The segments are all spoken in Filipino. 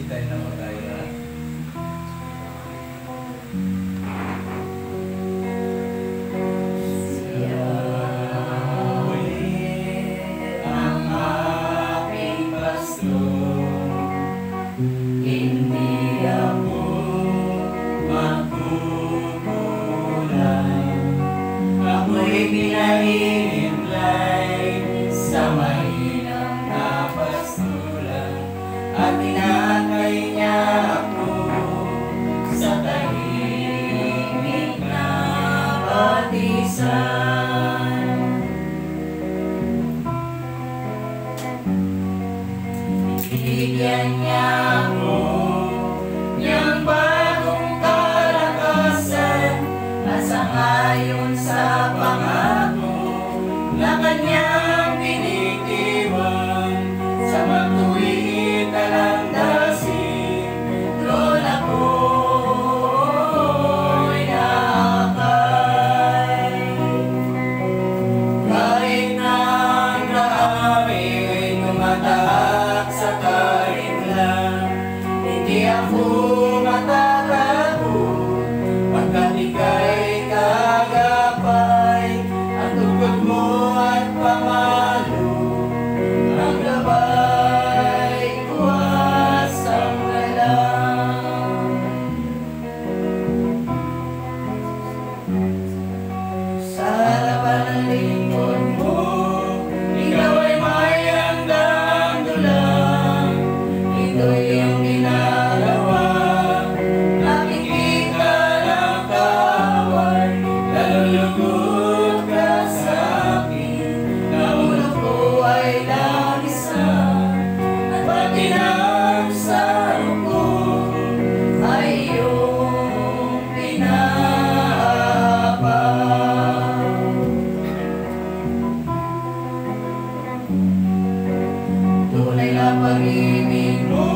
tayo na tayo lahat. Bigyan niya ako niyang bagong kalakasan at sangayon sa pangako na kanyang binitiwan sa matuwid na landasin. Doon ako'y naakay. Kahit na ang daamin tumataas sa karinlan, hindi ako matatakot pagkat ika'y kagapay. Ang tugod mo at pamalo, ang gabay ko asang galang. Sa harapan ng lingkod mo, ikaw ay may handang dulang. Ito'y iyong ginagawa, nakikita ng kaway. Nalulugod ka sa akin, na ulo ko ay langisa, at pati ng sarong ko ay iyong pinahapak. Tunay na pag-ibig mo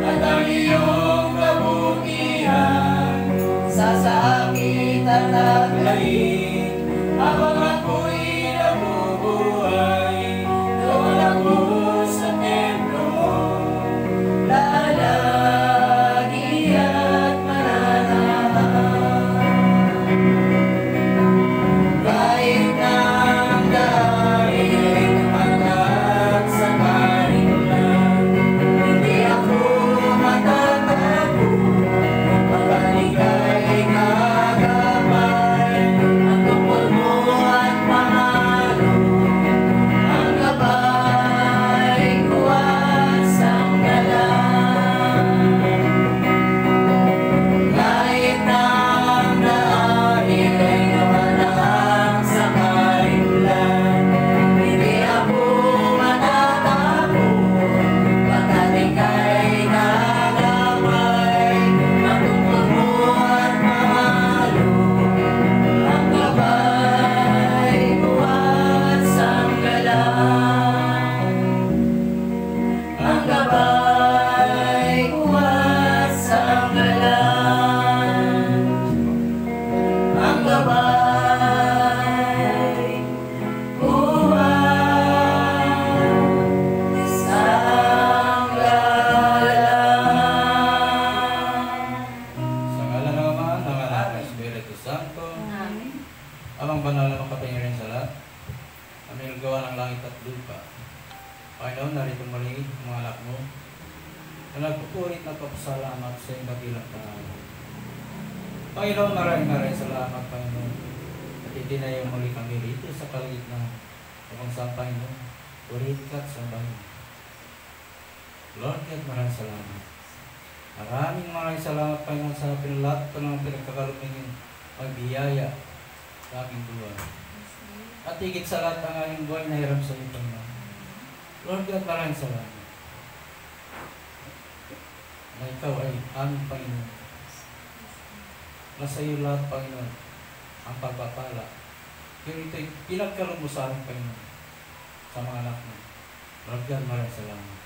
at ang iyong kabutihan, sasakit at taglayin habang ako'y nabubuhay. Doon ako sa templo mo, lalagi at mananahan. Kahit na ang dahil tumatag sa karinlan, hindi ako matatakot pagkat ika'y kagapay. Ang tungkol mo at pangalo, ang gabay ko asang galang. Kahit na ang dahil ay nawalaang sa karinlan, hindi ako matatakot pagkat ika'y kagapay. Ang tungkol mo at pangalo, ang gabay ko asang galang. Ang gabay ko asang galang. Ang gabay ko asang galang. Sa ngala ng Ama, ng Anak, ng Espiritu Santo, Amen. amang banal na makapangyarihan sa lahat, aming gawa ng langit at lupa. Panginoon, narito muli ang mga anak mo na nagpupurit na papasalamat sa iyong dakilang pangalan. Panginoon, maraming salamat, Panginoon, at itinayo muli kami rito sa kalagitnaan kung saan, Panginoon, purit ka at sambahin. Lord God, maraming salamat. Maraming salamat, Panginoon, sa pinalahat ko ng pinagkakalumingin magbiyaya sa aming buhay. At higit sa lahat ang aming buhay na hiram sa iyo, Panginoon. Lord God, maraming salamat na ikaw ay aming Panginoon. Nasa iyo lahat, Panginoon, ang pagpapala. Pero ito'y pinagkaroon mo sa aming Panginoon, sa mga anak mo. Lord God, maraming salamat.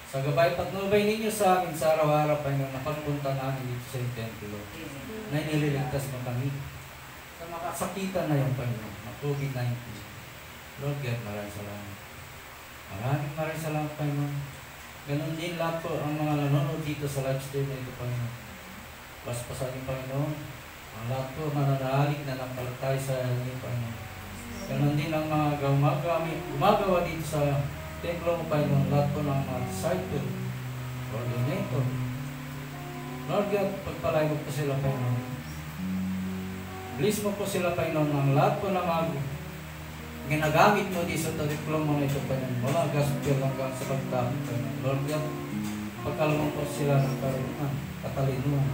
Sa gabay at patnubay ninyo sa amin sa araw-araw, Panginoon, na pagpunta namin dito sa iyong templo, na inililigtas mo kami sa makasakitan na yung Panginoon, na COVID-19. Lord God, maraming salamat. Maraming salamat, Panginoon. Ganon din din lahat po ang mga nanonood dito sa live stream na ito, Panginoon. Paspasanin, Panginoon, ang lahat po mananalig na nampalatay sa inyo, Panginoon. Ganon din ang mga gumagawa dito sa templo mo, Panginoon, lahat po ng mga disciple, coordinator. Lord God, pagpalay mo po sila, Panginoon. Bless mo po sila, Panginoon, ang lahat po na ginagamit mo dito sa templo mo na ito, Panginoon. Mula gospel hanggang sa pagdamit, Panginoon. Lord God, pagkalungan po sila ng katalinuhan.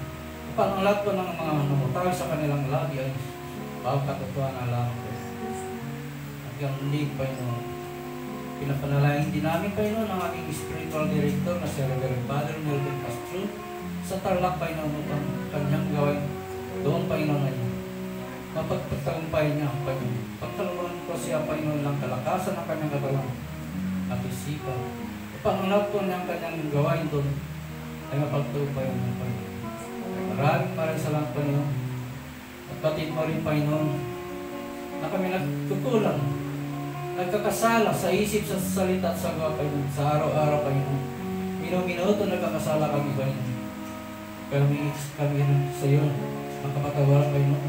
Upang ang lahat po ng mga namutaw sa kanilang labi ay katotohanan lamang, Panginoon. Hindi, Panginoon. Pinapanalangin din namin, Panginoon, ang aming spiritual director na si Reverend Father Melvin Castro sa Tarlac, Panginoon, upang kanyang gawin doon, Panginoon, ay mapagpagtagumpay niya, Panginoon. Pagkalungan ko siya, Panginoon, lang kalakasan ng kanyang katawan at isipan. Upang ang lahat po niyang kanyang gawain doon ay mapagtagumpay niya, Panginoon. Maraming salamat, Panginoon. At batid mo rin, Panginoon, na kami nagkukulang, nagkakasala sa isip, sa salita at sa gawa, Panginoon, sa araw-araw, Panginoon. Minuto nagkakasala kami, Panginoon. Kami sa iyo, nakapatawaran, Panginoon.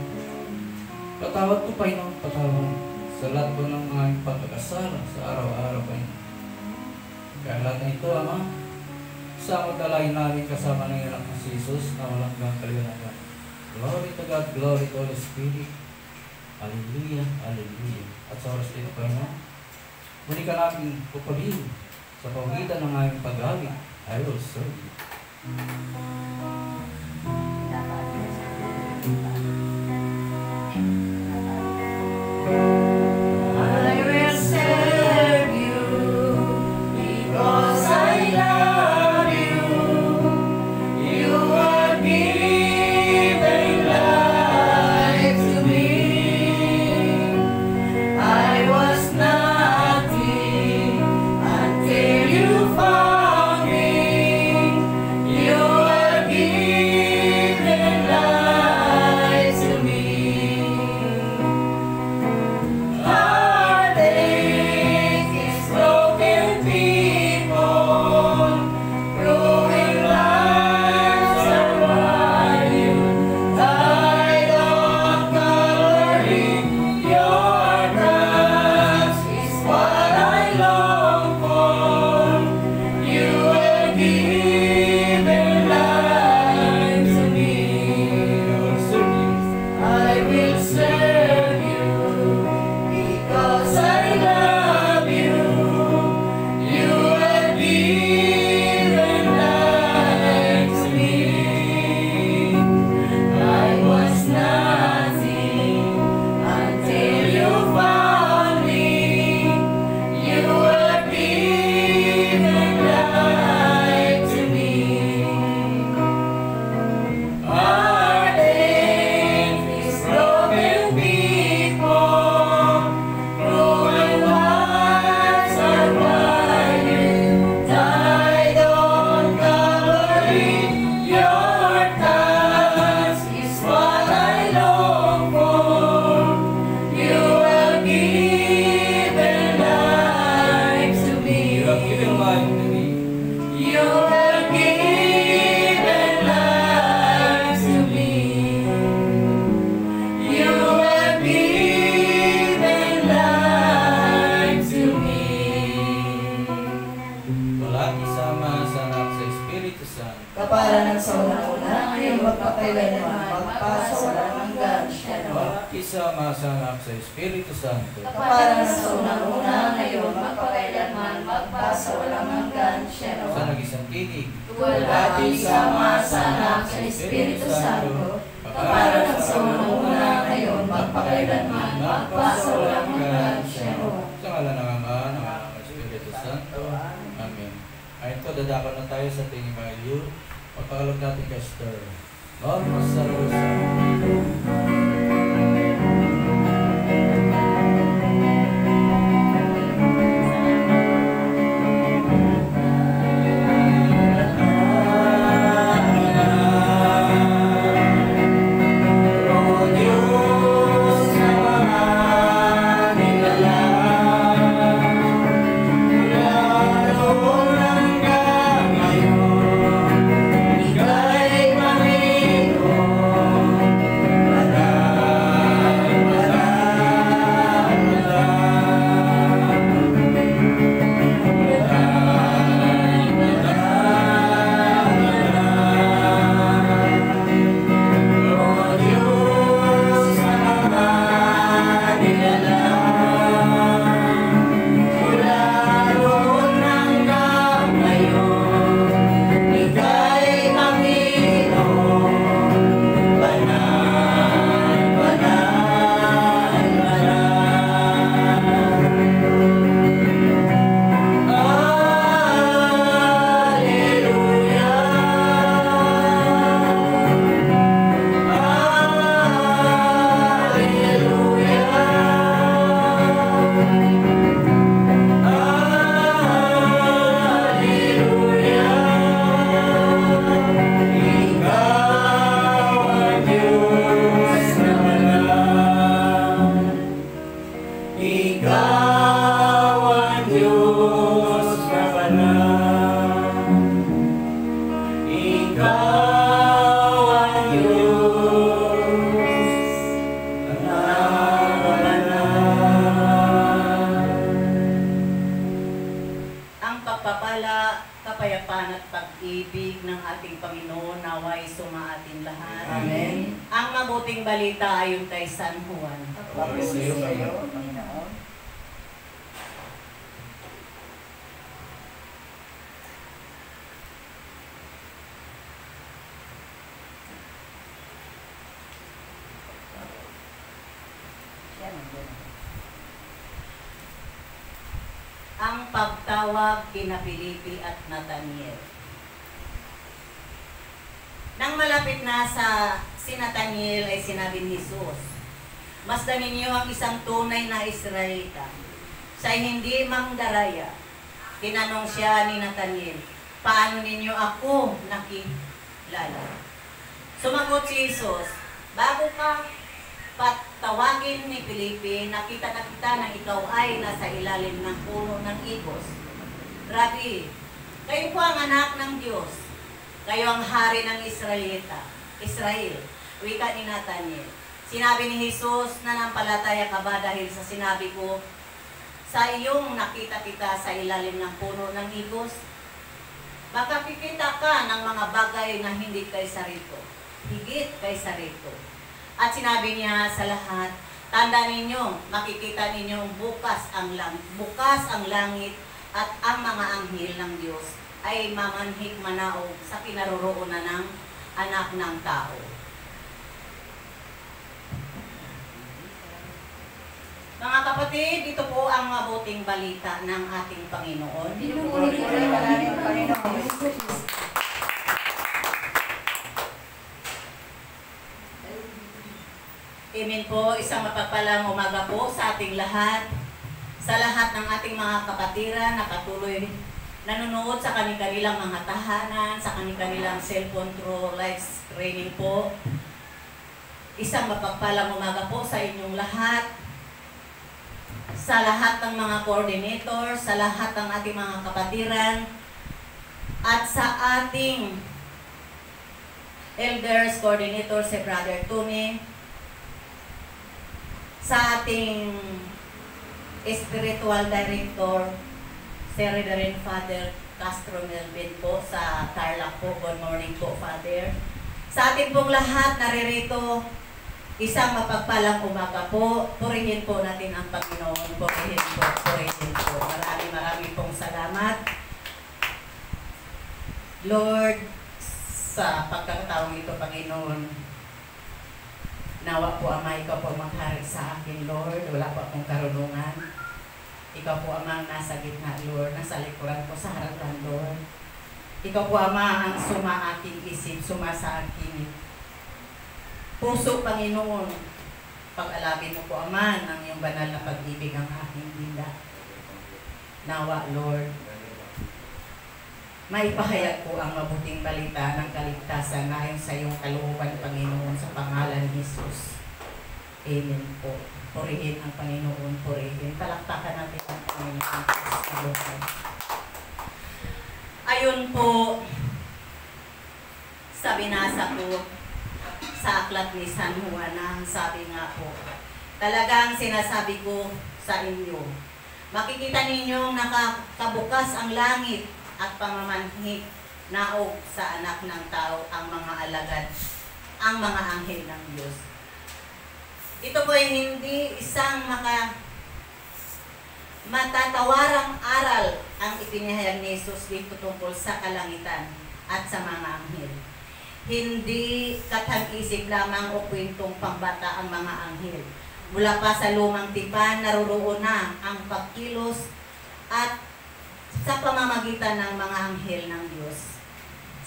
Patawad po, Panginoon, patawad sa lahat po ng mga pagkakasala sa araw-araw, Panginoon. Kaya lahat na ito, Ama, sa magdalain namin kasama ng ilang si Jesus na walang kaliwanagan. Glory to God, glory to Holy Spirit. Hallelujah, hallelujah. At sa oras dito, Panginoon, muli ka namin pupaliw sa pamagitan ng aming pag-awit. I will serve you. I will serve you because I love you. You are giving life to me. I was nothing until you found me. You are giving life to me. Heartache is broken people, ruined lives are why you died on Calvary. Your cross is what I long for. You are giving life to me. I will serve you because I love you. You are giving life to me. I was nothing until you found me. You are giving life to me. Heartache is broken people, ruined lives are why you died on Calvary. Your touch is what I long for. You are giving life to me. You have given life to me. You are giving life to me. You are giving life to me. Wala isama sa anak sa Espiritu Santo. Kaparanan sa una-una, ngayon magpakailanman, magpasa walang hanggan. Wala isama sa anak sa Espiritu Santo. Kaparanan sa una-una, ngayon magpakailanman, magpasa walang hanggan. Sa nag-isang tinig. Wala isama sa anak sa Espiritu Santo. Kaparanan sa una-una, ngayon magpakailanman, magpasa walang hanggan. Sa ngalan ng Ama, ng Anak, ng Espiritu Santo. Amen. Ay ito, dadakot na tayo sa tingin Evangelyo. Pagpakalog natin kay Esther. Lord, masarosa. O Diyos na manginala, mula noon hanggang ngayon. kapayapaan at pag-ibig ng ating Panginoon naway sumaatin lahat. Amen. Ang mabuting balita ayon kay San Juan. Papuri sa iyo, Panginoon. Ang pagtawag kina Felipe at Nathaniel. Nang malapit na si Nathaniel ay sinabi ni Jesus, "Masdan ninyo ang isang tunay na Israelita, siya'y hindi mangdaraya." Tinanong siya ni Nathaniel, "Paano ninyo ako nakilala?" Sumagot si Jesus, "Bago ka patawagin ni Felipe, nakita na kita na ikaw ay nasa ilalim ng puno ng igos. Rabi, kayo po ang anak ng Diyos. Kayo ang hari ng Israel." Wika ni Nathaniel. Sinabi ni Jesus, "Nanampalataya ka ba dahil sa sinabi ko, sa iyong nakita kita sa ilalim ng puno ng igos? Baka kikita ka ng mga bagay na hindi kaysa rito, higit kaysa rito." At sinabi niya sa lahat, "Tandaan ninyo, makikita ninyo bukas ang langit at ang mga anghel ng Diyos ay mamanhik manaog sa kinaroroonan ng anak ng tao." Mga kapatid, ito po ang mabuting balita ng ating Panginoon. Pinupuri ko rin ang aming Panginoon. Amen po, isang mapagpalang umaga po sa ating lahat. Sa lahat ng ating mga kapatiran na patuloy nanonood sa kanilang mga tahanan, sa kanilang cellphone through live streaming po. Isang mapagpalang umaga po sa inyong lahat. Sa lahat ng mga coordinator, sa lahat ng ating mga kapatiran, at sa ating elders, coordinator si Brother Tony, sa ating spiritual director, si Reverend Father Castro Melvin po sa Tarlac po. Good morning po, Father. Sa ating pong lahat naririto, isang mapagpalang umaga po. Purihin po natin ang Panginoon. Purihin po, purihin po. Maraming pong salamat, Lord, sa pagkakataong ito, Panginoon. Nawa po, Ama, ikaw po maghari sa akin, Lord. Wala po akong karunungan. Ikaw po, Ama, nasa gitna, Lord. Nasa likuran ko sa harapan, Lord. Ikaw po, Ama, ang suma aking isip, suma sa aking puso, Panginoon. Pag-alabin mo po, Ama, ng iyong banal na pag-ibig ang aking dinda. Nawa, Lord, maipahayag po ang mabuting balita ng kaligtasan ayon sa iyong kalooban, Panginoon, sa pangalan ni Jesus. Amen po. Purihin ang Panginoon, purihin. Palakpakan natin ang Panginoon sa buhay. Ayun po, sa binasa ko sa aklat ni San Juan, ang sabi nga po, talagang sinasabi ko sa inyo, makikita ninyong nakakabukas ang langit at pamamanhik naog sa anak ng tao ang mga alagad, ang mga anghel ng Diyos. Ito po ay hindi isang matatawarang aral ang ipinahayag ni Jesus dito tungkol sa kalangitan at sa mga anghel. Hindi katang-isip lamang o kwentong pambata ang mga anghel. Mula pa sa lumang tipan, naroroon na ang pagkilos at sa pamamagitan ng mga anghel ng Diyos.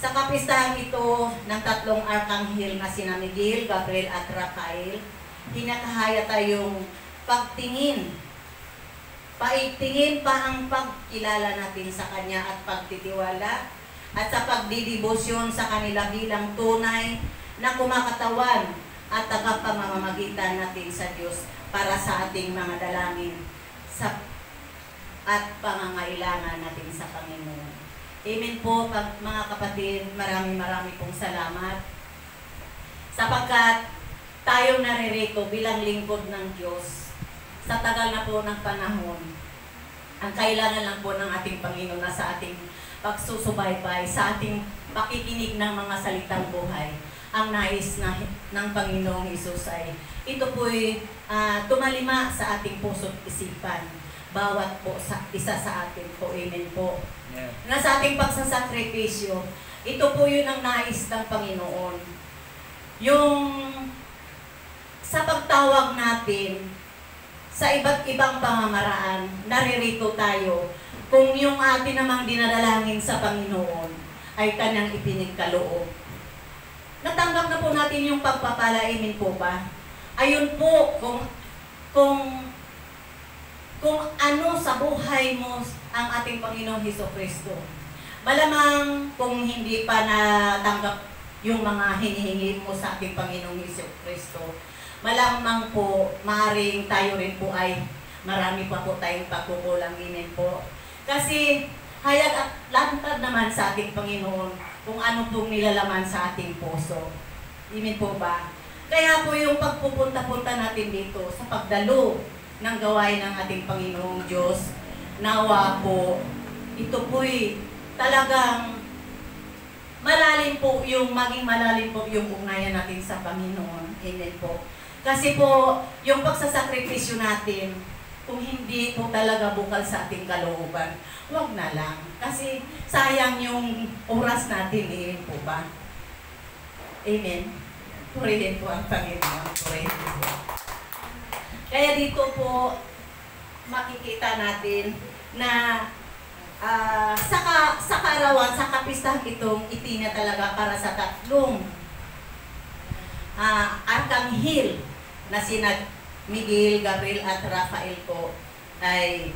Sa kapistahan ito ng tatlong arkanghel na sina Miguel, Gabriel at Rafael, hinakahaya tayong pagtingin. Paitingin pa ang pagkilala natin sa Kanya at pagtitiwala at sa pagdidibosyon sa kanila bilang tunay na kumakatawan at tagapamamagitan natin sa Diyos para sa ating mga dalangin at pangangailangan natin sa Panginoon. Amen po, mga kapatid, marami pong salamat. Sapagkat tayo naririto bilang lingkod ng Diyos sa tagal na po ng panahon. Ang kailangan lang po ng ating Panginoon na sa ating pagsusubaybay, sa ating pakikinig ng mga salitang buhay. Ang nais ng Panginoong Hesus ay ito po'y tumalima sa ating puso't isipan. Bawat po isa sa atin po. Amen po. Yeah. Na sa ating pagsasakripisyo, ito po yun ang nais ng Panginoon. Yung sa pagtawag natin sa iba't ibang pamamaraan, naririto tayo kung yung atin namang dinadalangin sa Panginoon ay Kanyang ipinagkaloob. Natanggap na po natin yung pagpapala, amen po ba? Ayun po, kung ano sa buhay mo ang ating Panginoong Hesukristo. Malamang kung hindi pa natanggap yung mga hinihingi mo sa ating Panginoong Hesukristo, malamang po, maaaring tayo rin po ay marami pa po tayong pagkukulang, amen po. Kasi hayag at lantad naman sa ating Panginoon kung ano pong nilalaman sa ating puso. Amen po ba? Kaya po yung pagpupunta-punta natin dito sa pagdalo ng gawain ng ating Panginoong Diyos, nawa po, ito po'y talagang maging malalim po yung ugnayan natin sa Panginoon. Amen po. Kasi po, yung pagsasakripisyo natin, kung hindi po talaga bukal sa ating kalooban, huwag na lang. Kasi sayang yung oras natin, amen po ba? Amen. Purihin po ang Panginoon. Purihin po. Kaya dito po, makikita natin na sa kaarawan, sa kapistahan itong itina talaga para sa tatlong arkanghel na sina Miguel, Gabriel at Rafael po ay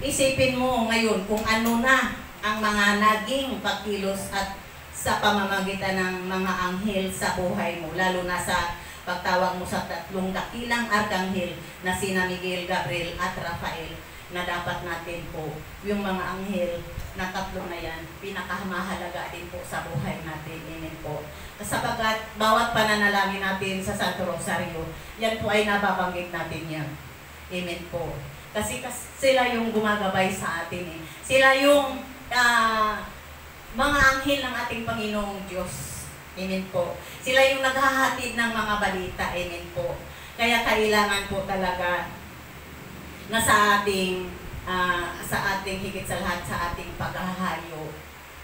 isipin mo ngayon kung ano na ang mga naging pagkilos at sa pamamagitan ng mga anghel sa buhay mo, lalo na sa pagtawag mo sa tatlong dakilang arkanghel na sina Miguel, Gabriel at Rafael, na dapat natin po yung mga anghel na tatlo na yan, pinakamahalaga din po sa buhay natin. Amen po. Sapagkat bawat pananalangin natin sa Santo Rosario, yan po ay nababanggit natin yan. Amen po. Kasi sila yung gumagabay sa atin eh. Sila yung mga anghel ng ating Panginoong Diyos. Amen po. Sila yung naghahatid ng mga balita. Amen po. Kaya kailangan po talaga na sa ating higit sa lahat sa ating paghahayo,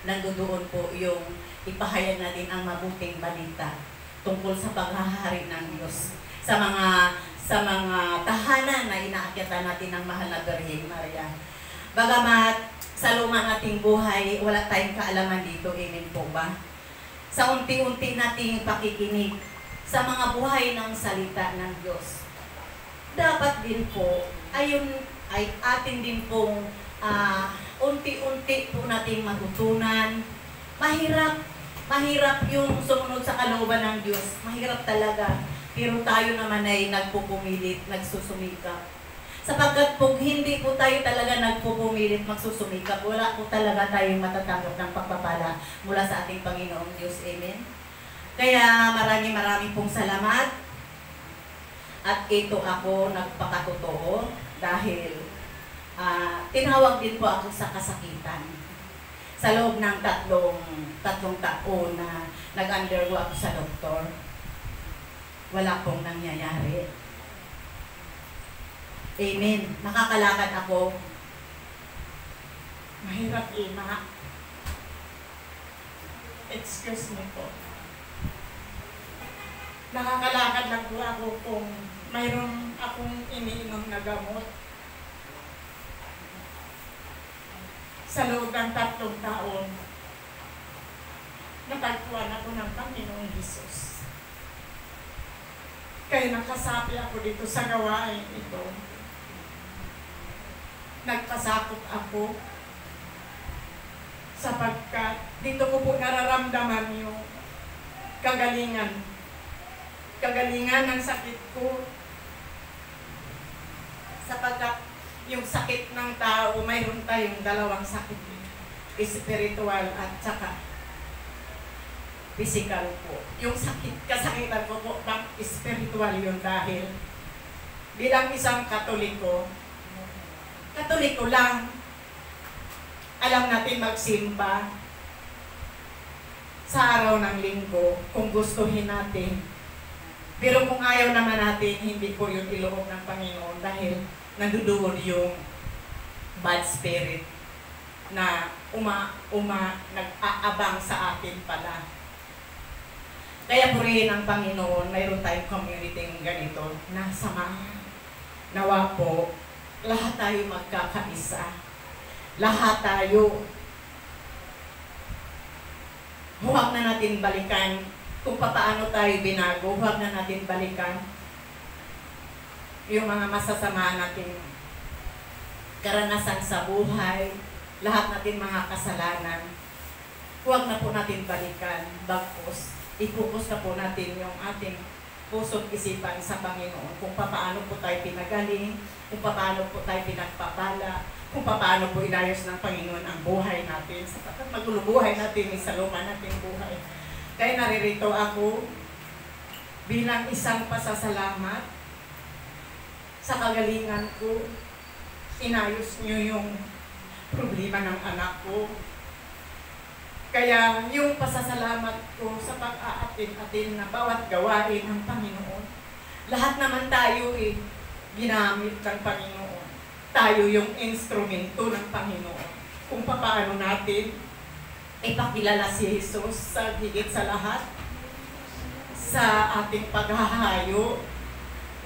nandoon po yung ipahayag natin ang mabuting balita tungkol sa paghahari ng Diyos sa mga tahanan na inaakyatan natin ng mahal na Birheng Maria. Bagamat sa luma nating buhay, wala tayong kaalaman dito, amen po ba? Sa unti-unti nating pakikinig sa mga buhay ng salita ng Diyos, dapat din po, ayun ay atin din pong unti-unti po nating matutunan. Mahirap yung sumunod sa kalooban ng Diyos. Mahirap talaga. Pero tayo naman ay nagpupumilit, nagsusumikap. Sapagkat kung hindi po tayo talaga nagpupumilit, magsusumikap, wala po talaga tayong matatanggap ng pagpapala mula sa ating Panginoong Diyos. Amen? Kaya marami pong salamat. At ito ako nagpakatotoo dahil tinawag din po ako sa kasakitan. Sa loob ng tatlong taon na nag-undergo ako sa doktor, wala pong nangyayari. Amen. Nakakalakad ako. Mahirap ina. Excuse me po. Nakakalakad lang po ako kung mayroon akong iniinom na gamot. Sa loob ng 3 taon, natagpuan ako ng Panginoong Hesus. Kaya nakasapi ako dito sa gawain ito. Nagpasakop ako sapagkat dito ko po nararamdaman yung kagalingan ng sakit ko. Sapagkat yung sakit ng tao, mayroon tayong dalawang sakit, spiritual at saka physical po. Yung kasakitan ko po, spiritual yun dahil bilang isang Katoliko, Katoliko lang. Alam natin magsimba sa araw ng linggo kung gustuhin natin. Pero kung ayaw naman natin, hindi po yun iloob ng Panginoon dahil nanduduod yung bad spirit na nag-aabang sa atin pala. Kaya purihin ang Panginoon, mayroon tayong community ganito na samahan. Nawa po, lahat tayo magkakaisa. Lahat tayo. Huwag na natin balikan kung paano tayo binago. Huwag na natin balikan yung mga masasama nating karanasan sa buhay. Lahat natin mga kasalanan. Huwag na po natin balikan. Bagkus, i-focus na po natin yung ating puso't isipan sa Panginoon. Kung paano po tayo pinagaling, kung paano po tayo pinagpapala, kung paano po inayos ng Panginoon ang buhay natin. Sapagkat magulo buhay natin, sa luma natin buhay. Kaya naririto ako bilang isang pasasalamat sa kagalingan ko. Inayos niyo yung problema ng anak ko. Kaya yung pasasalamat ko sa pag-aatin-atin na bawat gawain ng Panginoon. Lahat naman tayo ginamit ng Panginoon. Tayo yung instrumento ng Panginoon. Kung paano natin ipakilala si Jesus sa higit sa lahat sa ating paghahayo.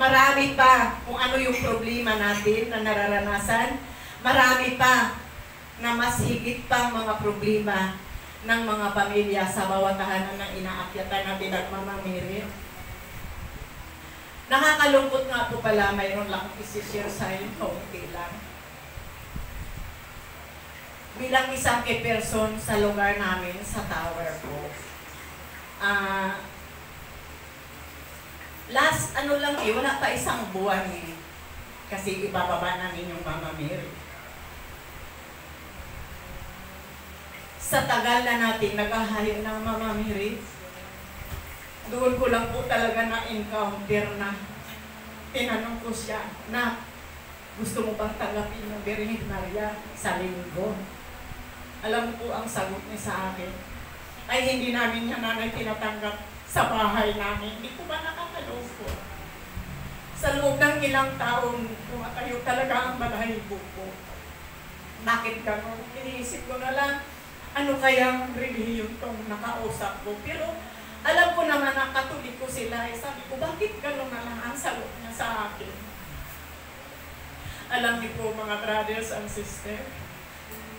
Marami pa kung ano yung problema natin na nararanasan. Marami pa na mas higit pang mga problema ng mga pamilya sa bawat tahanan ng inaakyatan na pinagmamamirit. Nakakalungkot nga po pala, mayroon lang isi-share sa inyo, kaunti lang. Bilang isang person sa lugar namin, sa tower po, last lang wala pa isang buwan kasi ibababa namin yung Mama Mary. Sa tagal na natin naghahayo ng Mama Mary, doon ko lang po talaga na-encounter na tinanong ko siya na gusto mo bang tanggapin ng Birhen Maria sa linggo? Alam po ang sagot niya sa akin, ay hindi namin yan nanay tinatanggap sa bahay namin. Hindi ko ba nakakalungkot? Sa loob ng ilang taon, tumatayo talaga ang balahibo ko. Bakit gano'n? Iniisip ko na lang, ano kayang relihiyon tong nakausap ko? Pero alam ko naman na Katoliko sila. Sabi ko, bakit gano'n na lang ang sagot niya sa akin? Alam niyo po mga brothers and sisters,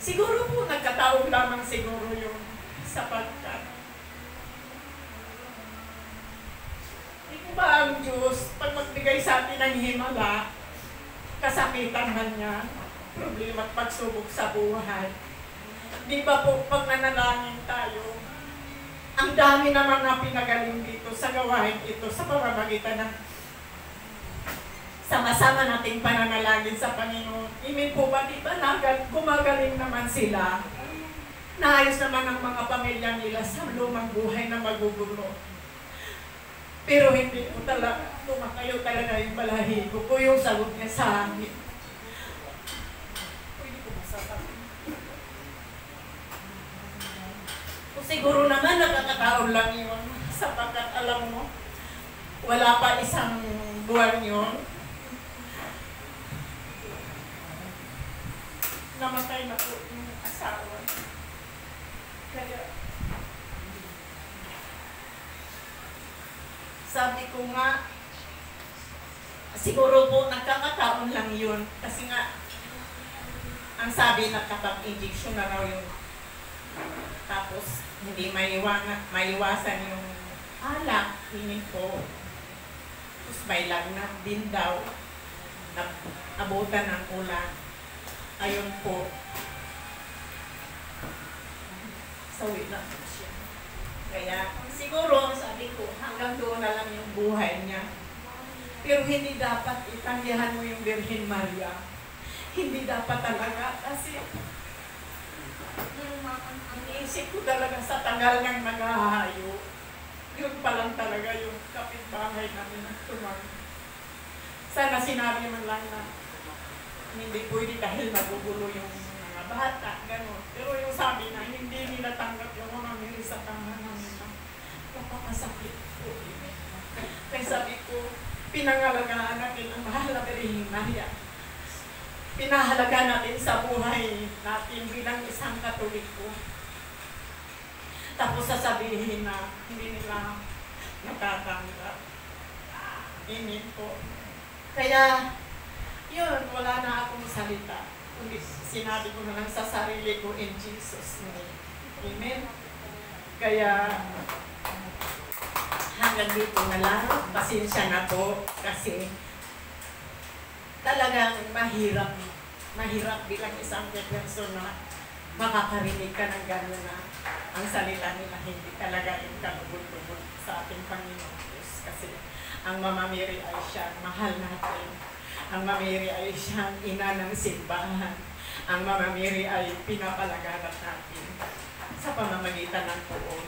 siguro po nagkataon lamang siguro yung sapagkat hindi ko ba ang Diyos, pag magbigay sa atin ng himala, kasakitan man niya, problema at pagsubok sa buhay. Di ba po, pag nanalangin tayo, ang dami naman na pinagaling dito sa gawain ito sa pamamagitan ng sama-sama nating pananalangin sa Panginoon. Imin po ba, di ba, gumagaling naman sila? Naayos naman ang mga pamilya nila sa lumang buhay na magugulo. Pero hindi po talaga, tumakayo talaga yung balahibo ko, yung sagot niya sa amin. Pwede ko masasabi. Siguro naman nakakataon lang yun sapagkat alam mo, wala pa isang buwan yun. Namatay na po yung asawa. Kaya, sabi ko nga, siguro po nagkakataon lang yun. Kasi nga, ang sabi nakapag-injection na raw yun. Tapos, hindi maiwasan yung alak, inin po. Tapos may lagnat din daw. Abutan ng ulan. Ayun po. Sawi lang po siya. Kaya, siguro, sabi ko, hanggang doon na lang yung buhay niya. Pero hindi dapat itanggihan mo yung Birhen Maria. Hindi dapat talaga. Kasi, ang isip ko talaga sa tagal ng naghahayo, yun pa lang talaga yung kapitbahay namin na tumang. Sana sinabi man lang na hindi pwede dahil nagugulo yung mga bata, gano'n. Pero yung sabi na hindi nila tanggap yung mga miri sa tahanan nila, napakasakit po. Kaya sabi ko, pinangalagaan natin ang mahal na Birheng Maria. Pinahalaga natin sa buhay natin bilang isang Katoliko. Tapos sasabihin na hindi nila natatanggap. Amen po. Kaya, yun, wala na akong salita. Kundi sinabi ko na lang sa sarili ko in Jesus' name. Amen. Kaya, hanggang dito na lang, pasensya na po kasi talagang mahirap bilang isang person na makakarinig ka ng gano'n na ang salita nila hindi talaga yung kalubog-lubog sa ating Panginoon Diyos. Kasi ang Mama Mary ay siyang mahal natin. Ang Mama Mary ay siyang ina ng simbahan. Ang Mama Mary ay pinapalaganap natin sa pamamagitan ng poon.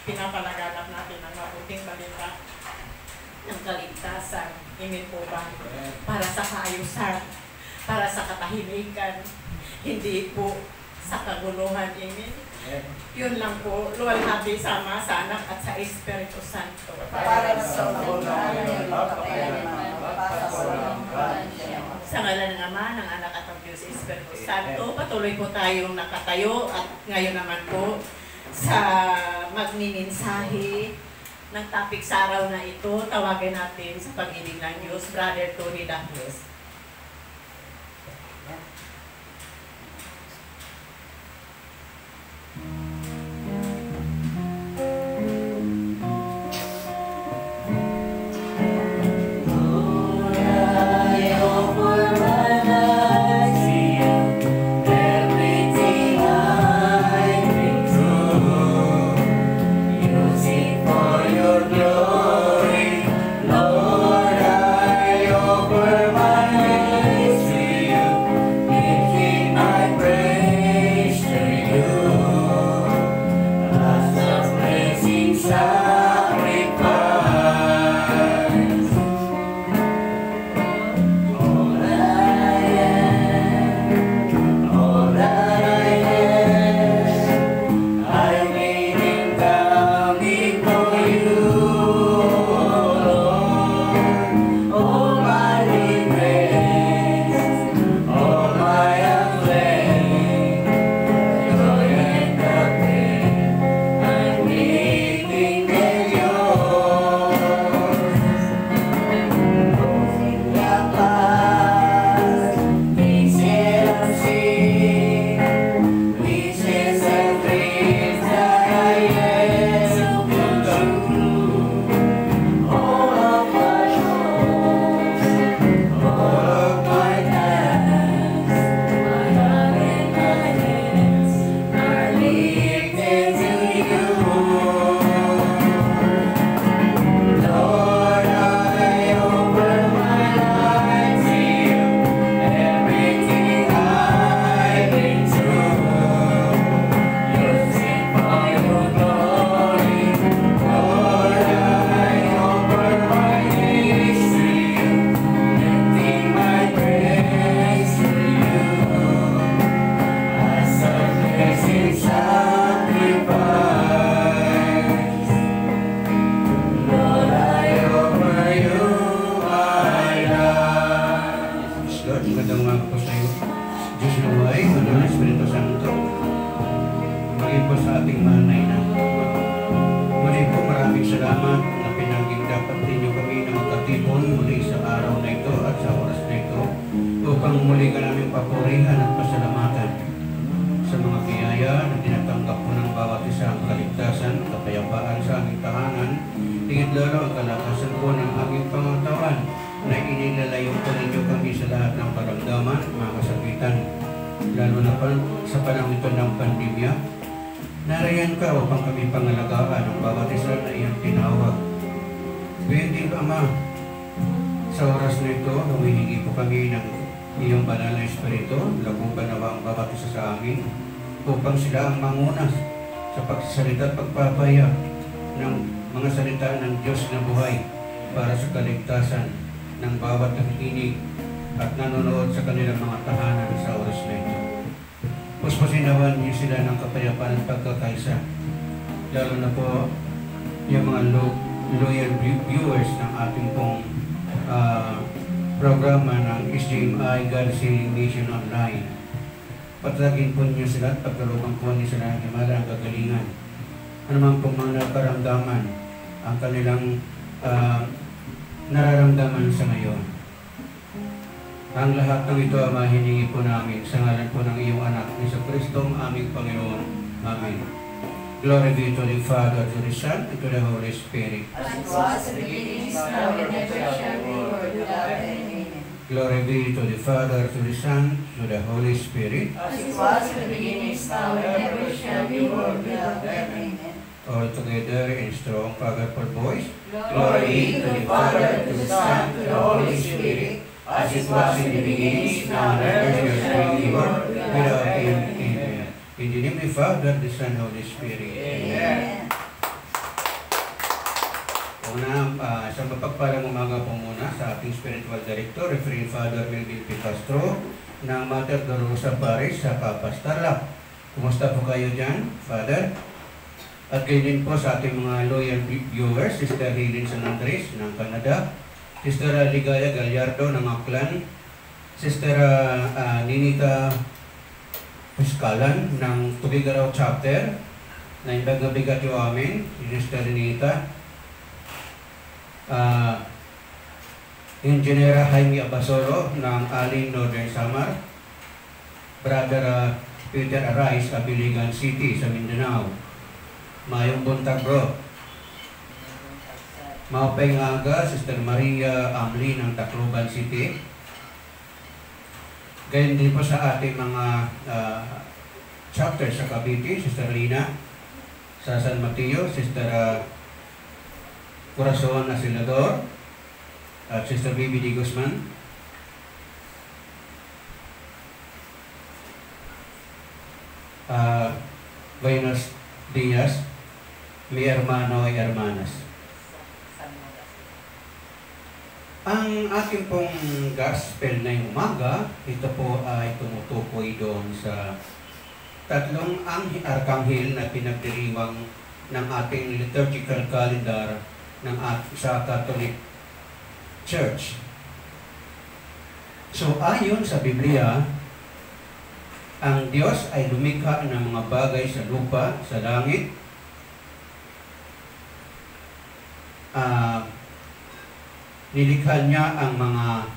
Pinapalaganap natin ang mabuting balita ng kaligtasan. Amen po ba? Para sa kaayusan, para sa katahimikan, hindi po sa kaguluhan. Amen? Yun lang po. Luwalhati sama sa Anak at sa Espiritu Santo. Para sa kabuhayan, Sa ngalan ng Ama, ng Anak at ng Diyos Espiritu Santo, patuloy po tayong nakatayo at ngayon naman po sa magnininsahe ng topic sa araw na ito, tawagin natin sa pag-ibig ng Diyos, Brother Tony Daples. Lalo na pa sa panahon ito ng pandemya, narayan ka upang kami pangalagaan ang bawat isa na iyong tinawag. Bending Ama, sa oras na ito, humihingi po kami ng iyong banal na Espiritu, laguban nawa ang bawat isa sa amin, upang sila ang manguna sa pagsasalita at pagpapaya ng mga salita ng Diyos na buhay para sa kaligtasan ng bawat nakikinig at nanonood sa kanilang mga tahanan sa oras na ito. Puspasinawan niyo sila ng kapayapaan at pagkakaisa, lalo na po yung mga loyal viewers ng ating pong programa ng SGMI God Saving Mission Online. Patagin po niyo sila at pagkaroon po niyo sila ng himala ang kagalingan. Ano man pong mga nakaramdaman ang kanilang nararamdaman sa ngayon. Ang lahat ng ito, Ama, hiningi po namin sa ngalan po ng iyong anak, ni Kristo, ang aming Panginoon. Amen. Glory be to the Father, to the Son, and to the Holy Spirit. As it was in the beginning, is now, and ever shall be, world without end. Amen. Glory be to the Father, to the Son, to the Holy Spirit. As it was in the beginning, is now, and ever shall be, world without end. Amen. All together in strong, powerful voice. Glory be to the Father, to the Son, to the Holy Spirit. As it was in the beginning, is now, and ever shall be, world without end. Amen. In the name of the Father, the Son, and Holy Spirit. Amen. Una, isang mapagpalang umaga po muna sa ating spiritual director, Reverend Father Melvin P. Castro, ng Mater Dolorosa Parish sa Capas, Tarlac. Kumusta po kayo dyan, Father? At gayon din po sa ating mga loyal viewers, Sister Helen San Andres ng Canada, Sister Ligaya Gallardo ng Aklan, Sister Ninita Piscalan ng Tubigaraw Chapter, na imbag-bigat yung amin, Sister Ninita, Engineer Jaime Abasolo ng Alin, Northern Samar, Brother Peter Arais, Abiligan City sa Mindanao. Mayong buntag bro. Maupay nga aga, Sister Maria Amli ng Tacloban City. Gayon din po sa ating mga chapter sa Cavite, Sister Lina sa San Mateo, Sister Corazon Asilador, at Sister Bibi D. Guzman. Venus Diaz, mi hermano y hermanas. Ang ating pong gospel na umaga, ito po ay tumutukoy doon sa tatlong arkanghel na pinagdiriwang ng ating liturgical calendar sa Catholic Church. So ayon sa Biblia, ang Diyos ay lumikha ng mga bagay sa lupa, sa langit, nilikha niya ang mga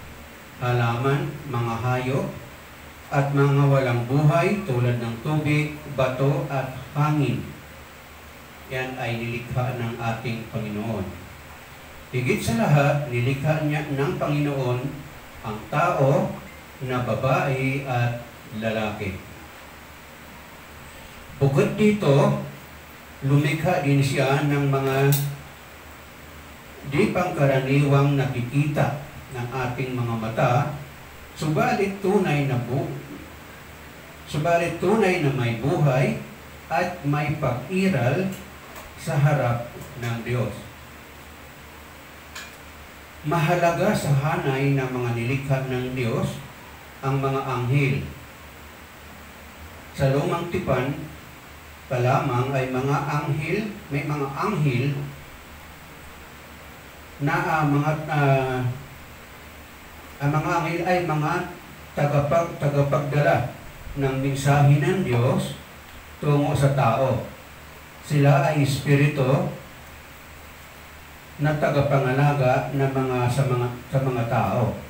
halaman, mga hayop, at mga walang buhay tulad ng tubig, bato, at hangin. Yan ay nilikha ng ating Panginoon. Higit sa lahat, nilikha niya ng Panginoon ang tao na babae at lalaki. Bukod dito, lumikha din siya ng mga di pangkaraniwang nakikita ng ating mga mata, subalit tunay na may buhay at may pag-iral sa harap ng Diyos. Mahalaga sa hanay ng mga nilikha ng Diyos ang mga anghel. Sa lumang tipan pa lamang ay may mga anghel na ang mga anghel ay mga tagapagdala ng mensahe ng Diyos tungo sa tao. Sila ay espiritu na tagapangalaga na sa mga tao.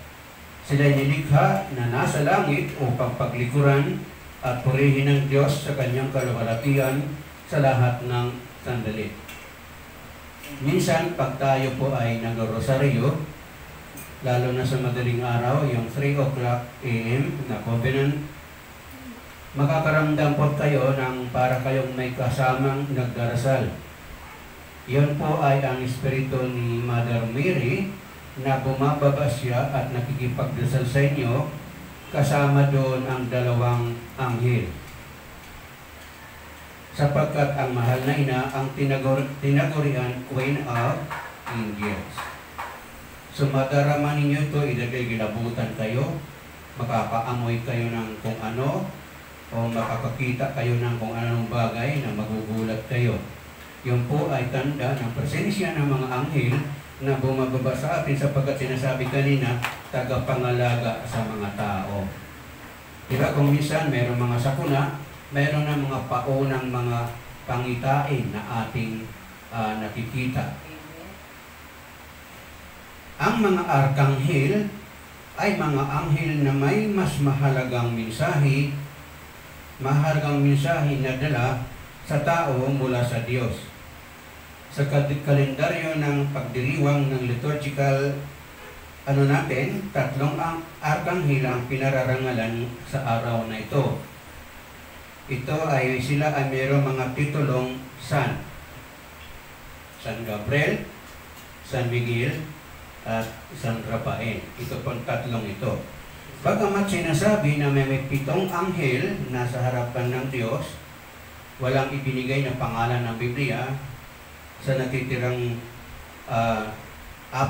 Sila ay nilikha na nasa langit upang paglikuran at purihin ng Diyos sa kanyang kaluwalhatian sa lahat ng sandali. Minsan, pag tayo po ay nag-rosaryo, lalo na sa madaling araw, yung 3 o'clock a.m. na covenant, makakaramdam po kayo ng para kayong may kasamang nagdarasal. Yun po ay ang espiritu ni Mother Mary na bumababa siya at nakikipagdasal sa inyo, kasama doon ang dalawang anghel. Sapagkat ang mahal na ina ang tinagurian Queen of Angels. So So madarama ninyo ito, ilagay gilabutan kayo, makakaamoy kayo ng kung ano, o makakakita kayo ng kung anong bagay na magugulat kayo. Yun po ay tanda ng presensya ng mga anghel na bumababa sa atin sapagkat sinasabi kanina, tagapangalaga sa mga tao. Diba kung minsan mayroong mga sakuna, mayroon ng mga paunang mga pangitain na ating nakikita. Ang mga arkanghel ay mga anghel na may mas mahalagang mensahe na dala sa tao mula sa Diyos. Sa kalendaryo ng pagdiriwang ng liturgical natin, 3 arkanghel ang pinararangalan sa araw na ito. Sila ay mayroong mga titulong San Gabriel, San Miguel, at San Rafael. Ito pong 3 ito. Bagamat sinasabi na may 7 anghel na sa harapan ng Diyos, walang ibinigay na pangalan ng Biblia. Sa natitirang 3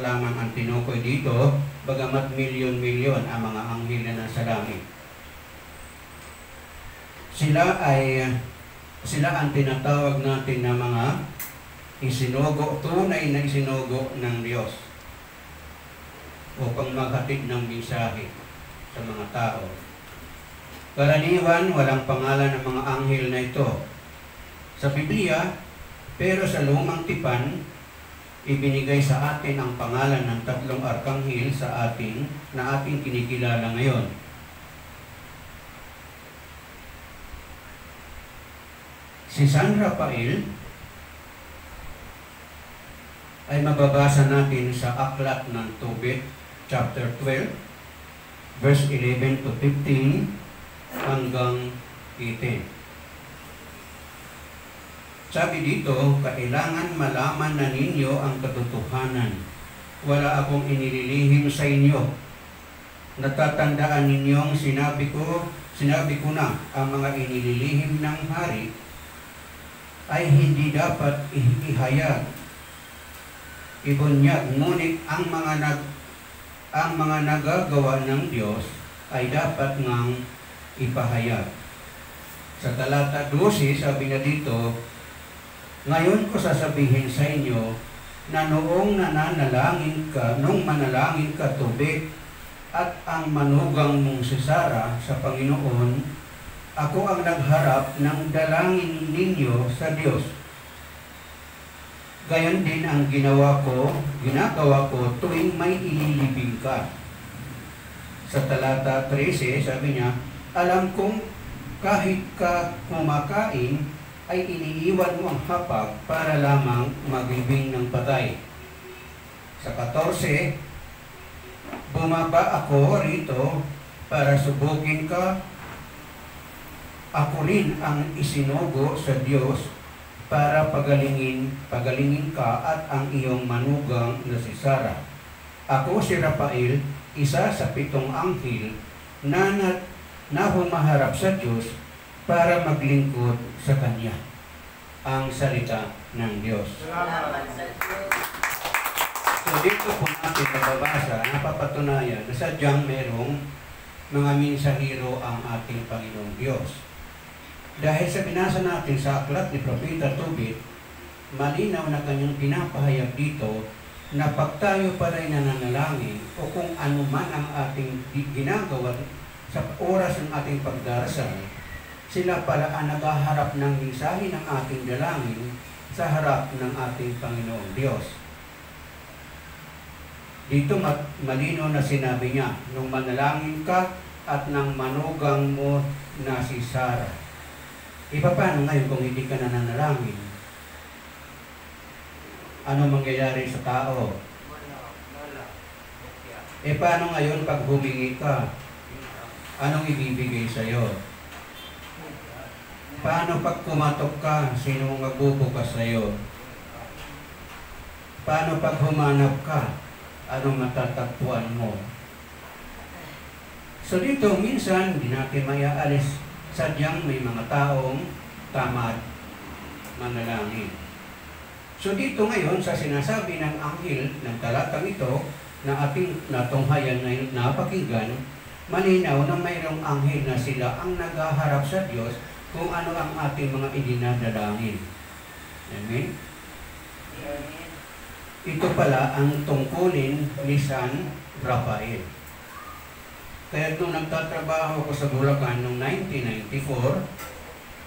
lamang ang tinukoy dito, bagamat milyon-milyon ang mga anghel na nasa langit. Sila ang tinatawag natin na mga tunay na isinugo ng Diyos upang maghatid ng mensahe sa mga tao. Karaniwan, walang pangalan ng mga anghel na ito sa Biblia, pero sa Lumang Tipan, ibinigay sa atin ang pangalan ng 3 arkanghel sa ating kinikilala ngayon. Si San Rafael ay mababasa natin sa Aklat ng Tobit, chapter 12, verse 11 to 15 hanggang 18. Sabi dito, kailangan malaman na ninyo ang katotohanan. Wala akong inililihim sa inyo. Natatandaan ninyong sinabi ko na ang mga inililihim ng hari ay hindi dapat ihayag, ibunyag, ngunit ang mga nagagawa ng Diyos ay dapat ngang ipahayag. Sa talata 12, sabi na dito, ngayon ko sasabihin sa inyo na nung manalangin ka Tobit at ang manugang mong si Sara sa Panginoon, ako ang nagharap ng dalangin ninyo sa Diyos. Gayon din ang ginagawa ko tuwing may ililibing ka. Sa talata 13, sabi niya, alam kong kahit ka kumakain, ay iniiwan mo ang hapag para lamang maglibing ng patay. Sa 14, bumaba ako rito para subukin ka. Ako rin ang isinugo sa Diyos para pagalingin ka at ang iyong manugang na si Sara. Ako si Rafael, isa sa 7 anghel na humaharap sa Diyos para maglingkod sa Kanya. Ang salita ng Diyos. Salamat sa Diyos. So dito po natin nababasa, napapatunayan na sadyang merong mga mensahero ang ating Panginoong Diyos. Dahil sa binasa natin sa aklat ni Propeta Tobit, malinaw na kanyang pinapahayag dito na pag tayo pa rin nananalangin o kung ano man ang ating ginagawa sa oras ng ating pagdarasal, sila pala ang naghaharap ng mensahe ng ating dalangin sa harap ng ating Panginoong Diyos. Dito malino na sinabi niya, nung manalangin ka at ng manugang mo na si Sara. Paano ngayon kung hindi ka nananalangin? Ano mangyayari sa tao? Paano ngayon pag humingi ka? Anong ibibigay sa'yo? Paano pag kumatok ka? Sino magbubukas sa'yo? Paano pag humanap ka? Anong matatagpuan mo? So dito, minsan, hindi natin mayaalis. Sadyang may mga taong tamad manalangin. So dito ngayon sa sinasabi ng anghel ng talatang ito na ating natunghayan na napakinggan, malinaw na mayroong anghel na sila ang naghaharap sa Diyos kung ano ang ating mga idinadalangin. Amen? Ito pala ang tungkulin ni San Rafael. Kaya nung nagtatrabaho ko sa Bulacan noong 1994,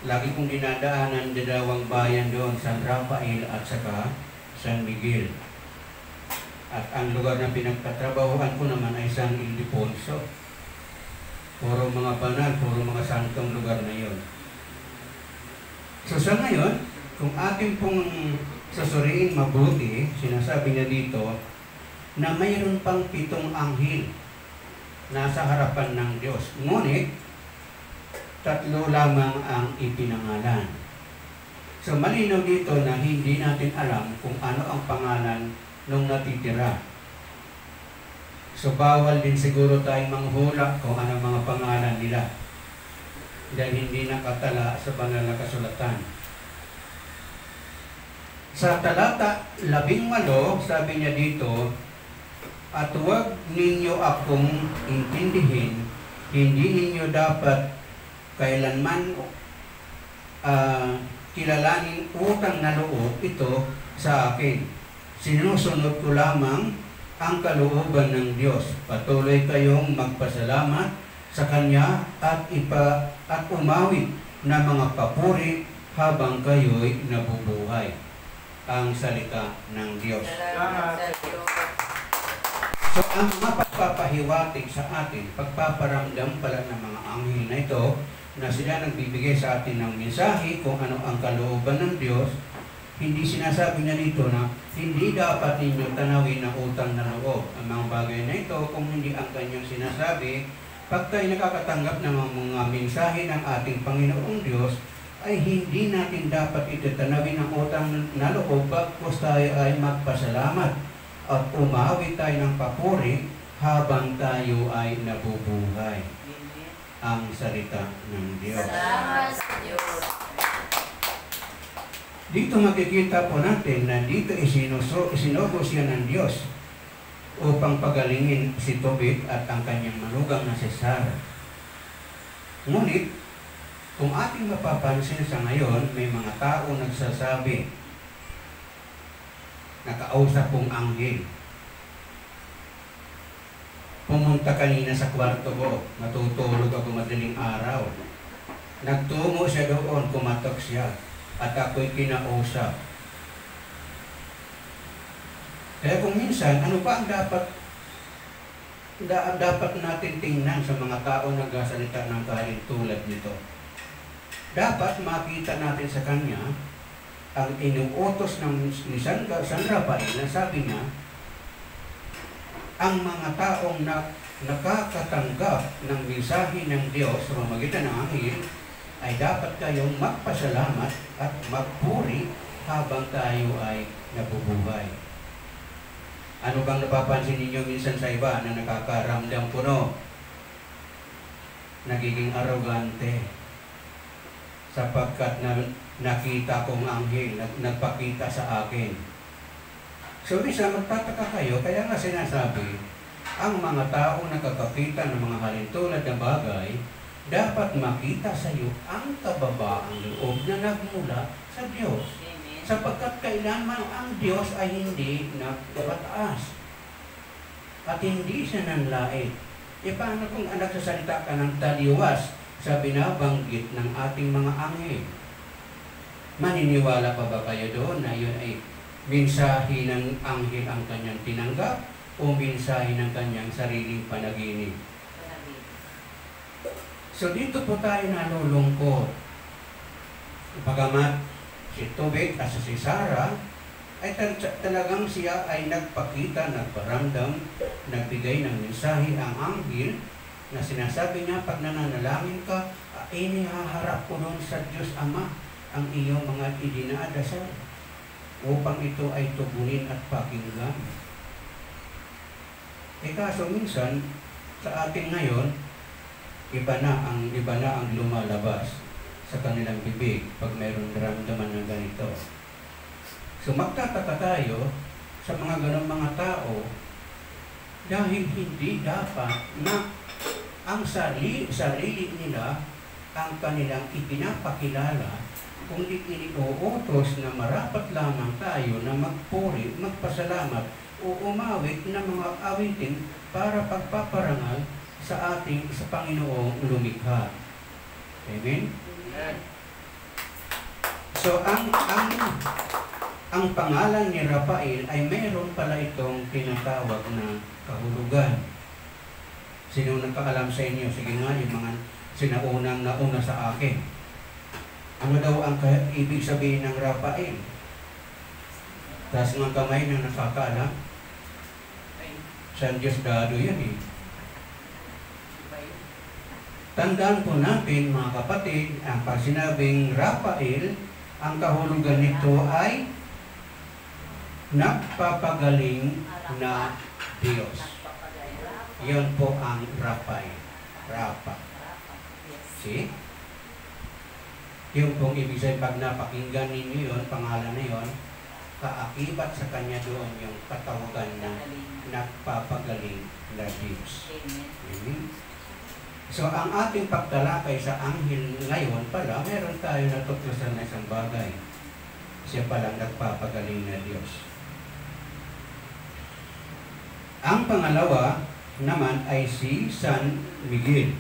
lagi kong dinadaanan dalawang bayan doon, San Rafael at saka San Miguel. At ang lugar na pinagtatrabahoan ko naman ay San Ildefonso. Puro mga banal, puro mga santong lugar na yon. So sa ngayon, kung ating pong susuriin mabuti, sinasabi niya dito na mayroon pang 7 anghel nasa harapan ng Diyos. Ngunit, 3 lamang ang ipinangalan. So malinaw dito na hindi natin alam kung ano ang pangalan nung natitira. So bawal din siguro tayong manghula kung ano mga pangalan nila dahil hindi nakatala sa banal na kasulatan. Sa talata 18, sabi niya dito, at huwag ninyo akong intindihin, hindi ninyo dapat kailanman kilalaning utang na loob ito sa akin. Sinusunod ko lamang ang kalooban ng Diyos. Patuloy kayong magpasalamat sa Kanya at umawit na mga papuri habang kayo'y nabubuhay. Ang salita ng Diyos. So, ang mga pagpapahiwatig sa atin, pagpaparamdam pala ng mga anghel na ito, na sila nagbibigay sa atin ng mensahe kung ano ang kalooban ng Diyos, hindi sinasabi niya dito na hindi dapat ninyo tanawin na utang na loob. Ang mga bagay na ito, kung hindi ang kanyang sinasabi, pag tayo nakakatanggap ng mga mensahe ng ating Panginoong Diyos, ay hindi natin dapat itatanawin ng utang na loob pagkos tayo ay magpasalamat at umawit tayo ng papuri habang tayo ay nabubuhay. Ang salita ng Diyos. Salamat sa Diyos. Dito makikita po natin na dito isinugo siya ng Diyos upang pagalingin si Tobit at ang kanyang manugang na si Sarah. Ngunit, kung ating mapapansin sa ngayon, may mga tao nagsasabi, nakausap kong anghel. Pumunta kanina sa kwarto ko, natutulog ako madaling araw. Nagtungo siya doon, kumatok siya, at ako'y kinausap. Kaya kung minsan, ano ba ang dapat natin tingnan sa mga tao nagsasalita ng tulad nito? Dapat makita natin sa kanya ang inuutos ni San Rafael na sabi niya, ang mga taong nakakatanggap ng mensahe ng Diyos sa pamamagitan ng anghel ay dapat kayong magpasalamat at magpuri habang tayo ay nabubuhay. Ano bang napapansin ninyo minsan sa iba na nakakaramdam puno? Nagiging arrogante sapagkat nakita kong anghel, nagpakita sa akin. So, isa magtataka kayo, kaya nga sinasabi, ang mga tao nakakakita ng mga halintulad na bagay, dapat makita sa iyo ang kababaang loob na nagmula sa Diyos. Sapagkat kailanman ang Diyos ay hindi nagpataas at hindi siya nanlait. E paano kung nagsasalita ka ng taliwas sa binabanggit ng ating mga anghel? Maniniwala pa ba kayo doon na yun ay mensahe ng anghel ang kanyang tinanggap o mensahe ng kanyang sariling panaginip? So dito po tayo nalulungkot. Bagamat si Tobit at si Sarah ay talagang siya ay nagpakita, nagparamdam, nagbigay ng mensahe ang anghel na sinasabi niya, pag nananalangin ka, inihaharap ko doon sa Diyos Ama ang iyong mga idinadasal upang ito ay tugunin at pakinggan. Kaso minsan, sa atin ngayon, iba na ang lumalabas sa kanilang bibig pag mayroong naramdaman ng ganito. So magtataka tayo sa mga ganong mga tao dahil hindi dapat na ang sarili nila ang kanilang ipinapakilala, kundi iniuutos na marapat lamang tayo na magpuri, magpasalamat o umawit ng mga awitin para pagpaparangal sa Panginoong lumikha. Amen? So ang pangalan ni Rafael ay mayroon pala itong tinatawag na kahulugan. Sino nakaalam sa inyo? Sige nga, yung mga sinaunang nauna sa akin. Ano daw ang ibig sabihin ng Rafael? Taas ng kamay ng nakakaalam? San Diosdado yan eh. Tandaan po natin mga kapatid, ang pag sinabing Rafael, ang kahulugan nito ay nagpapagaling na Diyos. Yun po ang Rafael. Rafa. See? Yung pong ibig sabihin, pag napakinggan ninyo yun, pangalan na yun, kaakibat sa kanya doon yung katawagan na nagpapagaling na Diyos. Amen. So, ang ating pagtalakay sa anghel ngayon pala, meron tayo natuklasan na isang bagay. Siya palang nagpapagaling na Diyos. Ang pangalawa naman ay si San Miguel.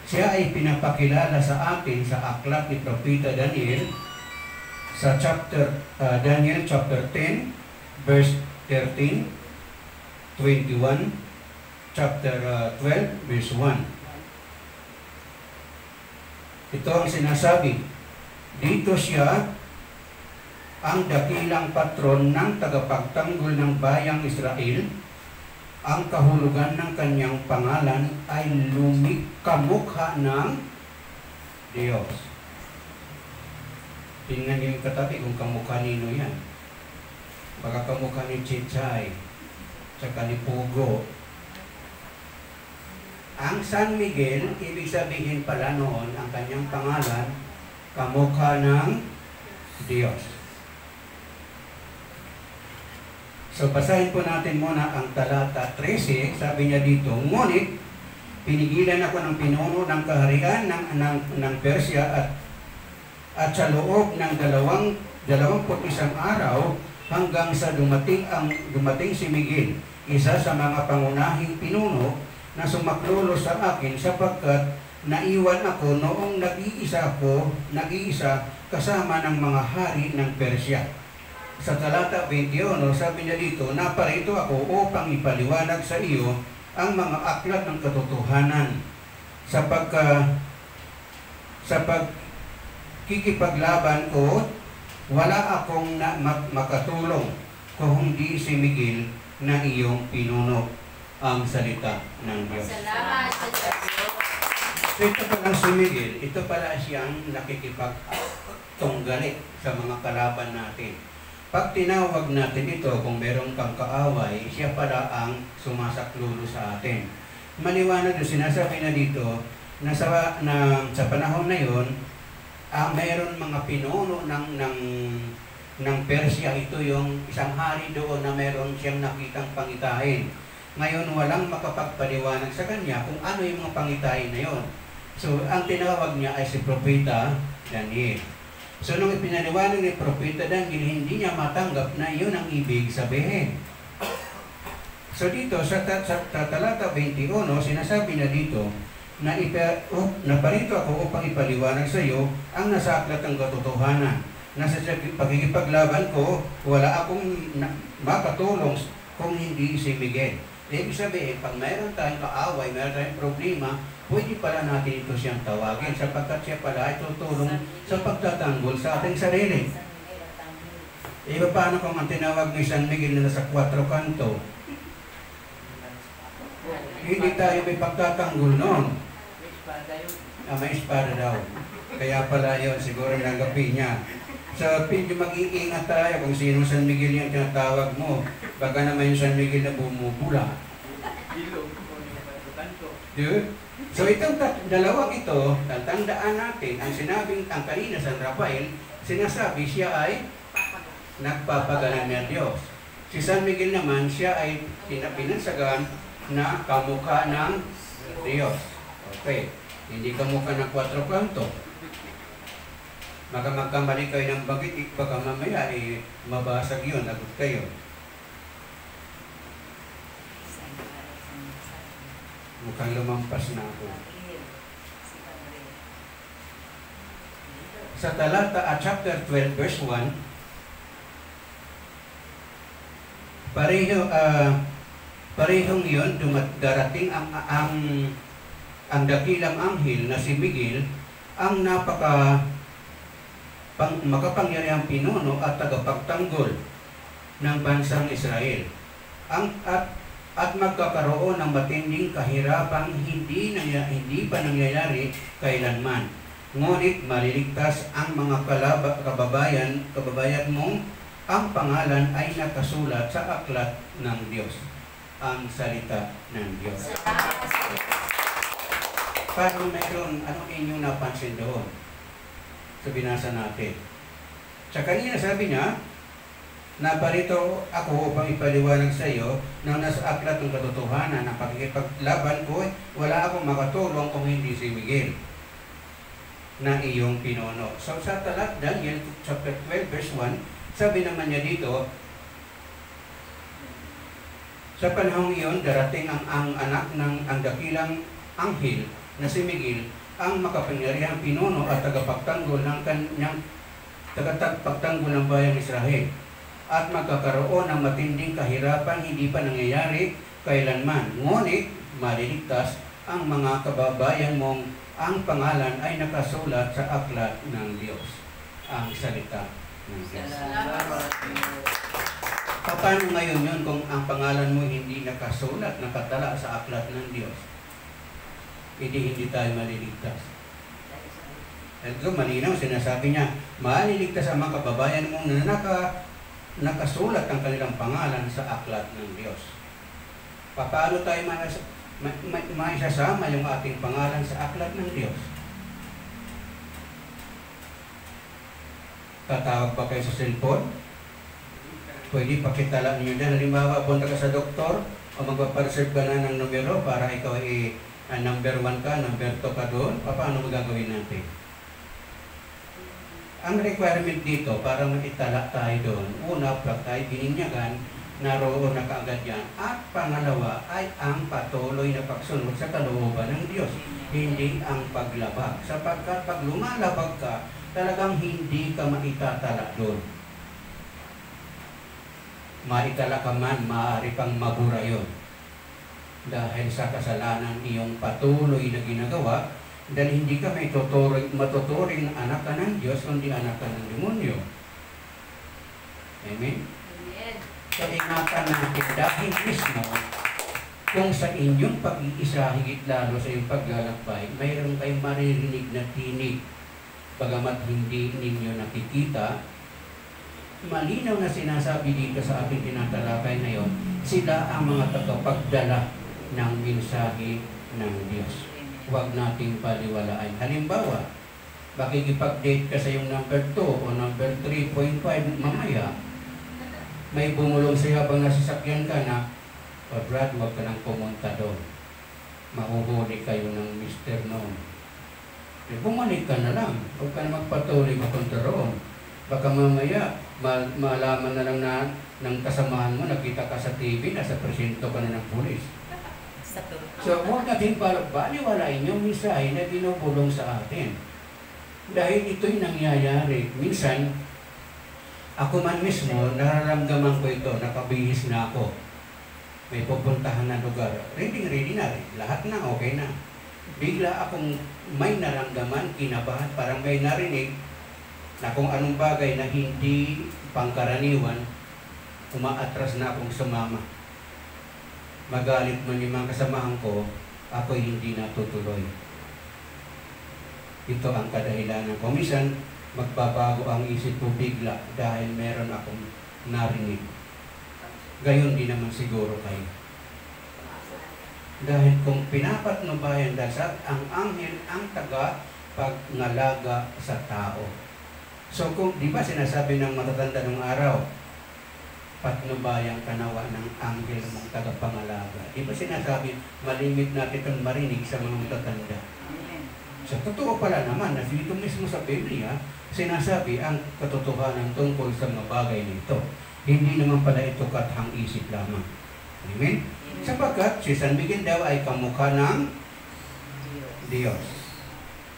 Siya ay pinapakilala sa atin sa aklat ni Propeta Daniel sa Daniel chapter 10, verse 13, 21, chapter 12, verse 1. Ito ang sinasabi. Dito siya ang dakilang patron ng tagapagtanggol ng bayang Israel. Ang kahulugan ng kanyang pangalan ay kamukha ng Diyos. Tingnan niyo yung katabi kung kamukha nino yan. Baka kamukha ni Chichay, tsaka ni Pugo. Ang San Miguel, ibig sabihin pala noon, ang kanyang pangalan, kamukha ng Diyos. So, basahin po natin muna ang talata 13. Sabi niya dito, ngunit, pinigilan ako ng pinuno ng kaharian ng Persia at sa loob ng 21 araw hanggang sa dumating si Miguel, isa sa mga pangunahing pinuno na sumaklulo sa akin sapagkat naiwan ako noong nag-iisa kasama ng mga hari ng Persia. Sa talata 21, sabi niya dito, naparito ako upang ipaliwanag sa iyo ang mga aklat ng katotohanan sa pagkikipaglaban ko, wala akong makatulong kung hindi si Miguel na iyong pinuno. Ang salita ng Diyos. Salamat sa Diyos. So ito pala si Miguel, ito pala siyang nakikipagtunggali sa mga kalaban natin. Pag tinawag natin ito, kung meron kang kaaway, siya pala ang sumasaklulo sa atin. Maliwanag na sinasabi na dito na sa panahon na yon, mayroon mga pinuno ng Persia. Ito yung isang hari doon na meron siyang nakitang pangitain. Ngayon, walang makapagpaliwanag sa kanya kung ano yung mga pangitain na yon. So, ang tinawag niya ay si Propeta Daniel. So, nung ipinaliwanag ni Propeta Daniel, hindi niya matanggap na yun ang ibig sabihin. So, dito sa talata 21, sinasabi na dito, naparito ako upang ipaliwanag sa iyo ang nasa aklat ng katotohanan. Nasa pagkikipaglaban ko, wala akong makatulong kung hindi si Miguel. Ibig sabihin, pag mayroon tayong kaaway, mayroon tayong problema, pwede pala natin ito siyang tawagin sapagkat siya pala ay tutulong sa pagtatanggol sa ating sarili. Iba paano kung ang tinawag ni San Miguel na nasa 4 kanto? Hindi tayo may pagtatanggol noon. May espada daw. Kaya pala yun, siguro nanggapin niya. So, medyo mag-iingat tayo kung sino San Miguel yung tinatawag mo. Baka naman yung San Miguel na bumubula. Dude? So itong dalawang ito, tatandaan natin, ang kanina San Rafael, sinasabi siya ay nagpapagaling ng Diyos. Si San Miguel naman, siya ay pinansagan na kamukha ng Diyos. Okay, hindi kamukha ng 4 kanto. Baka magkamali kayo ng bagit, baka mamaya mabasag yun, lagot kayo. Mukhang lumampas na ako. Sa talata chapter 12 verse 1, parehong yun, darating ang dakilang anghel na si Miguel, ang makapangyarihang pinuno at tagapagtanggol ng bansang Israel. At magkakaroon ng matinding kahirapang hindi pa nangyayari kailanman. Ngunit maliligtas ang mga kababayan mong ang pangalan ay nakasulat sa aklat ng Diyos. Ang salita ng Diyos. Paano meron, anong inyong napansin doon? So binasa natin. Sa kanina sabi niya, naparito ako upang ipaliwanag sa iyo na nasa aklat ng katotohanan na pakikipaglaban ko, wala akong makatulong kung hindi si Miguel na iyong pinuno. So sa talat Daniel chapter 12 verse 1, sabi naman niya dito, sa panahong iyon, darating ang anak ng ang dakilang anghel na si Miguel, ang makapangyarihang pinuno at tagapagtanggol ng kanyang tagapagtanggol ng bayang Israel. At magkakaroon ng matinding kahirapan hindi pa nangyayari kailanman. Ngunit maliligtas ang mga kababayan mong ang pangalan ay nakasulat sa aklat ng Diyos. Ang salita ng Diyos. Paano ngayon yun kung ang pangalan mo hindi nakasulat, nakatala sa aklat ng Diyos? Hindi tayo maliligtas. Ito malinaw, sinasabi niya, maliligtas ang mga kababayan mong nakasulat ang kanilang pangalan sa aklat ng Diyos. Paano tayo maisasama yung ating pangalan sa aklat ng Diyos? Tatawag pa kayo sa cellphone? Pwede pakitala ninyo dyan. Halimbawa, punta ka sa doktor o magpapareserve ka na ng numero para ikaw ay number 1 ka, number 2 ka doon. Paano magagawin natin? Ang requirement dito para makitala tayo doon, una, pag tayo bininyagan, naroon na kaagad yan. At pangalawa ay ang patuloy na pagsunod sa kalooban ng Diyos, hindi ang paglabag. Sapagkat pag lumalabag ka, talagang hindi ka maitatala doon. Maitala ka man, maaari pang mabura yun. Dahil sa kasalanan iyong patuloy na ginagawa, dahil hindi ka matuturing na anak ka ng Diyos, kundi anak ka ng demonyo. Amen? Amen. So, ingatan natin dahil mismo, kung sa inyong pag-iisa, higit lalo sa iyong paglalakbay, mayroon kayong maririnig na tinig, bagamat hindi ninyo nakikita, malinaw na sinasabi dito sa ating tinatalakay ngayon, sila ang mga tagapagdala ng mensahe ng Diyos. Huwag nating paliwalaan. Halimbawa, makikipag-date ka sa yung number 2 o number 3.5 mamaya, may bumulong sa'yo habang nasasakyan ka na, Brad, huwag ka nang pumunta doon. Mahuhuli kayo ng Mr. Noon. Bumalik ka na lang. Huwag ka na magpatuloy mapunta roon. Baka mamaya, malaman na lang na ng kasamahan mo, nakita ka sa TV, nasa presinto ka na ng pulis. So, huwag natin baliwalain yung mensahe na binubulong sa atin. Dahil ito'y nangyayari. Minsan, ako man mismo, nararamdaman ko ito, nakabihis na ako. May pupuntahan na lugar. Ready na rin. Lahat na, okay na. Bigla akong may naramdaman, kinabahan, parang may narinig na kung anong bagay na hindi pangkaraniwan, umaatras na akong sumama. Magalit man yung mga kasamahan ko, ako'y hindi natutuloy. Ito ang kadahilanan ko. Minsan, magbabago ang isip ko bigla dahil meron akong narinig. Gayon din naman siguro kayo. Dahil kung pinapatnubayan dasat, ang anghel ang taga-pagngalaga sa tao. So kung, di ba sinasabi ng matatanda ng araw, patnubayang kanawa ng anghel mong tagapangalaga. Di ba sinasabi, malimit natin itong marinig sa mga matatanda. So totoo pala naman na dito mismo sa Biblia, sinasabi ang katotohanan tungkol sa mga bagay nito. Hindi naman pala ito kathang isip lamang. Amen? Sapagkat si San Miguel daw ay kamukha ng Diyos.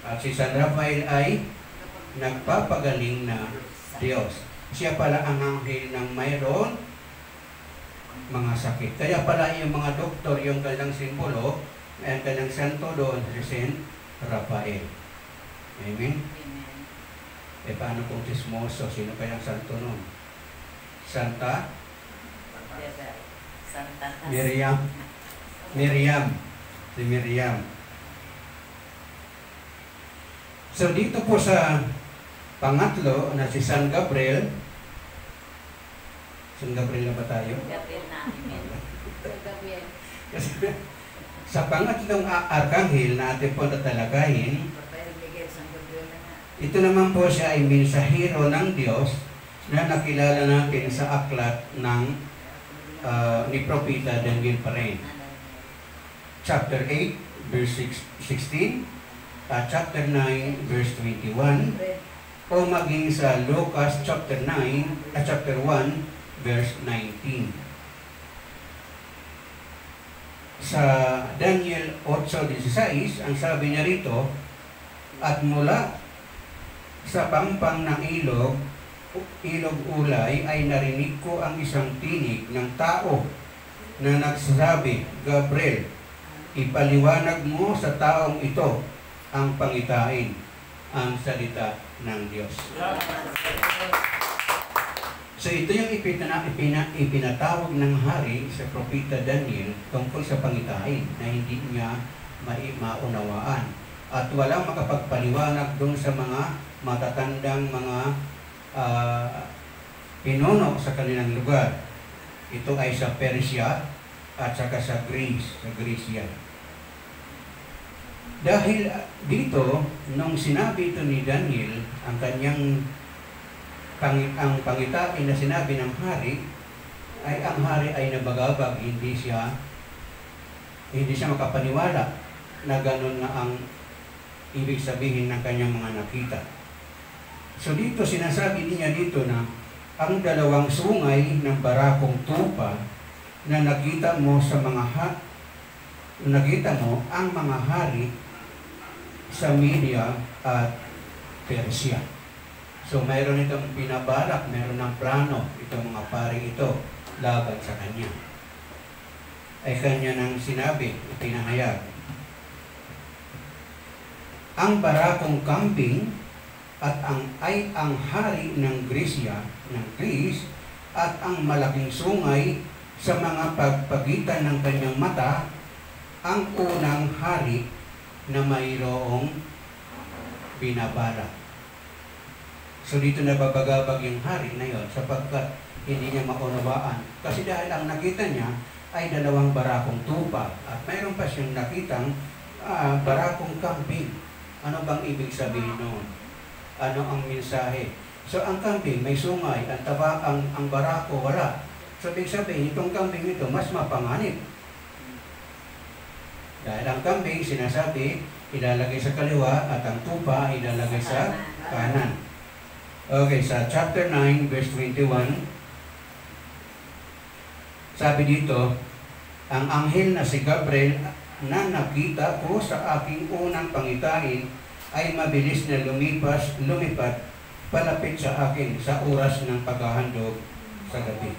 At si San Rafael ay nagpapagaling na Diyos. Siya pala ang anghel ng mayroon mga sakit. Kaya pala yung mga doktor, yung kanilang simbolo, ang kanilang santo doon, si San Rafael. Amen? E paano kung tismoso? Sino kayang santo noon? Santa Miriam. Si Miriam. So dito po sa pangatlo na si San Gabriel. San Gabriel na ba tayo? Gabriel na. Gabriel. Sa pangatlong arkanghel na ating po tatalakayin, ito naman po siya ay mensahero ng Diyos na nakilala natin sa aklat ng ni Propeta Daniel pa rin. Chapter 8, verse 16, chapter 9, verse 21, o maging sa Lucas chapter 9, chapter 1, verse 19. Sa Daniel 8:16, ang sabi niya rito, at mula sa pampang ng ilog ulay ay narinig ko ang isang tinig ng tao na nagsasabi, Gabriel, ipaliwanag mo sa taong ito ang pangitain, ang salita ng Diyos. So ito yung ipinatawag ng hari sa Propeta Daniel tungkol sa pangitain na hindi niya maunawaan. At walang makapagpaliwanag doon sa mga matatandang mga pinuno sa kanilang lugar. Ito ay sa Persia at saka sa Greece, sa Greece yan. Dahil dito, nung sinabi ito ni Daniel, ang kanyang ang pangitain na sinabi ng hari, ay ang hari ay nabagabag, hindi siya makapaniwala na ganun na ang ibig sabihin ng kanyang mga nakita. So dito sinasabi niya dito na ang dalawang sungay ng barakong tupa na nakita mo ang mga hari sa Media at Persia. So mayroon itong pinabalak, mayroon ng plano itong mga pari ito laban sa kanya. Ay kanya nang sinabi, pinahayag. Ang barakong kambing at ang hari ng Greece at ang malaking sungay sa mga pagpagitan ng kanyang mata, ang unang hari na mayroong binabalak. So dito nababagabag yung hari na yon sapagkat hindi niya maunawaan. Kasi dahil ang nakita niya ay dalawang barakong tupa at mayroon pa siyang nakitang barakong kambing. Ano bang ibig sabihin noon? Ano ang mensahe? So ang kambing may sungay, ang barako wala. So ibig sabihin, itong kambing ito mas mapanganib. Dahil ang kambing sinasabi, ilalagay sa kaliwa at ang tupa ilalagay sa kanan. Okay, sa chapter 9, verse 21, sabi dito, ang anghel na si Gabriel na nakita ko sa aking unang pangitain ay mabilis na lumipat palapit sa akin sa oras ng paghahandog sa gabi.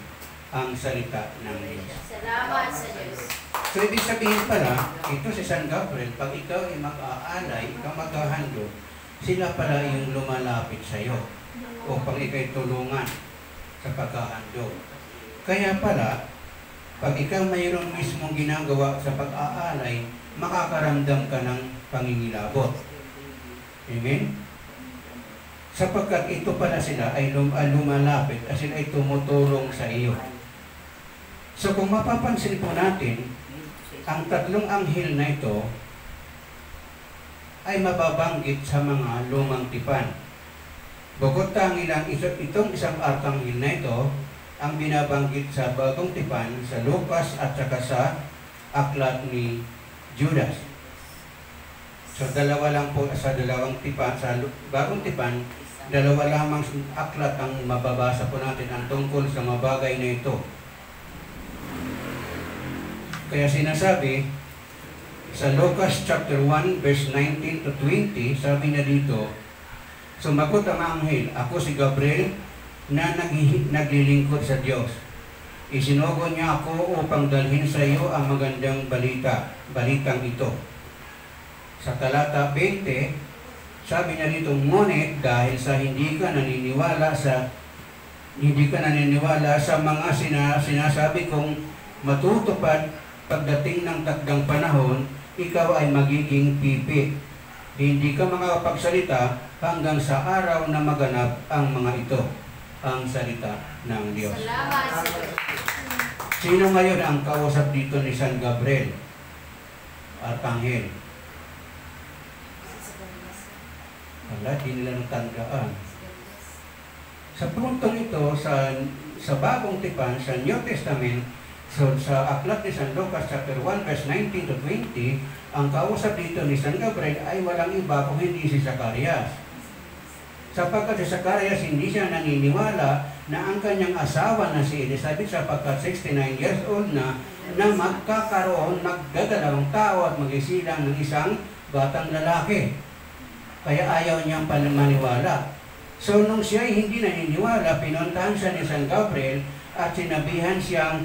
Ang salita ng Diyos. Salamat sa Diyos. So ibig sabihin pala, ito si San Gabriel, pag ikaw ay mag-aalay, ikaw maghahandog, sila pala yung lumalapit sa iyo upang ikay tulungan sa paghahandog. Kaya pala, pag ikaw mayroon mismong ginagawa sa pag-aalay, makakaramdam ka ng pangingilabot. Amen? Sapagkat ito pala sila ay lumalapit at sila ay tumutulong sa iyo. So kung mapapansin po natin, ang tatlong anghel na ito ay mababanggit sa mga lumang tipan. Bukod tangilang itong isang arkanghel na ito ang binabanggit sa bagong tipan sa Lucas at saka sa aklat ni Judas. So dalawa lang po sa dalawang tipan, sa bagong tipan, dalawa lamang aklat ang mababasa po natin ang tungkol sa mga bagay na ito. Kaya sinasabi, sa Lucas chapter 1 verse 19 to 20, sabi niya dito, sumagot ang anghel, ako si Gabriel na naglilingkod sa Diyos. Isinugo niya ako upang dalhin sa iyo ang magandang balitang ito. Sa talata 20, sabi niya dito, ngunit dahil sa hindi ka naniniwala sa mga sinasabi kong matutupad pagdating ng takdang panahon, ikaw ay magiging pipi. Hindi ka makakapagsalita hanggang sa araw na maganap ang mga ito, ang salita ng Diyos. Salamat. Sino ngayon ang kausap dito ni San Gabriel? Arkanghel. Wala, di nila natandaan. Sa puntong ito, sa bagong tipan, sa New Testament, so sa aklat ni San Lucas chapter 1 verse 19 to 20, ang kausap dito ni San Gabriel ay walang iba kung hindi si Zacarias. Sapagkat si Zacarias hindi siya naniniwala na ang kanyang asawa na si Elizabeth sapagkat 69 years old na magdadalawang tao at magisilang ng isang batang lalaki. Kaya ayaw niyang maniwala. So nung siya ay hindi naniniwala, pinuntahan siya ni San Gabriel at sinabihan siyang,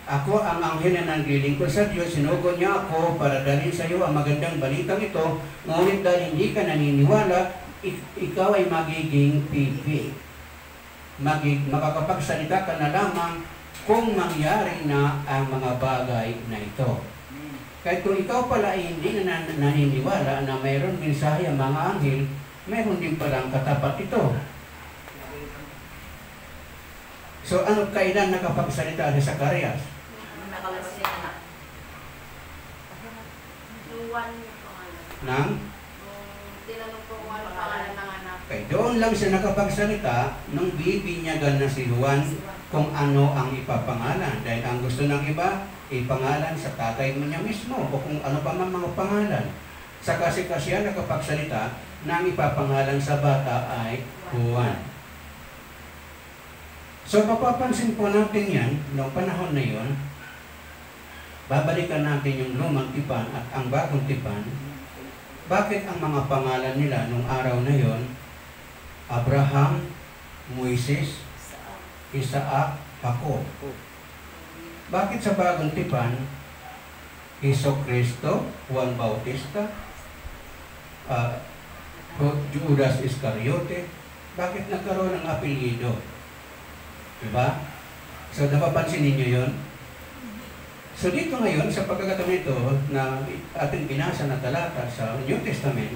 ako ang anghel na naglilingkod sa Diyos, sinugo niya ako para dalhin sa iyo ang magandang balitang ito, ngunit dahil hindi ka naniniwala, ikaw ay magiging pipi. Makakapagsalita ka na lamang kung mangyari na ang mga bagay na ito. Kahit kung ikaw pala ay hindi na naniniwala na mayroon mensahe ang mga anghel, mayroon din palang katapat ito. So ano kailan nakapagsalita si Zacarias? Nang? Tinanong ko kung ano pangalan ng anak. Okay, doon lang siya nakapagsalita nung bibinyagan na si Juan kung ano ang ipapangalan. Dahil ang gusto ng iba, ipangalan sa tatay mo niya mismo o kung ano pa man mga pangalan. Sa kasi siya nakapagsalita na ang ipapangalan sa bata ay Juan. So mapapansin po natin yan, noong panahon na yon, babalikan natin yung lumang tipan at ang bagong tipan. Bakit ang mga pangalan nila noong araw na yon, Abraham, Moises, Isaac, Jacob? Bakit sa bagong tipan, Jesucristo, Juan Bautista, Judas Iscariote? Bakit nagkaroon ng apelyido? Diba? So, napapansin ninyo yun? So, dito ngayon, sa pagkakataon ito na ating binasa na talata sa New Testament,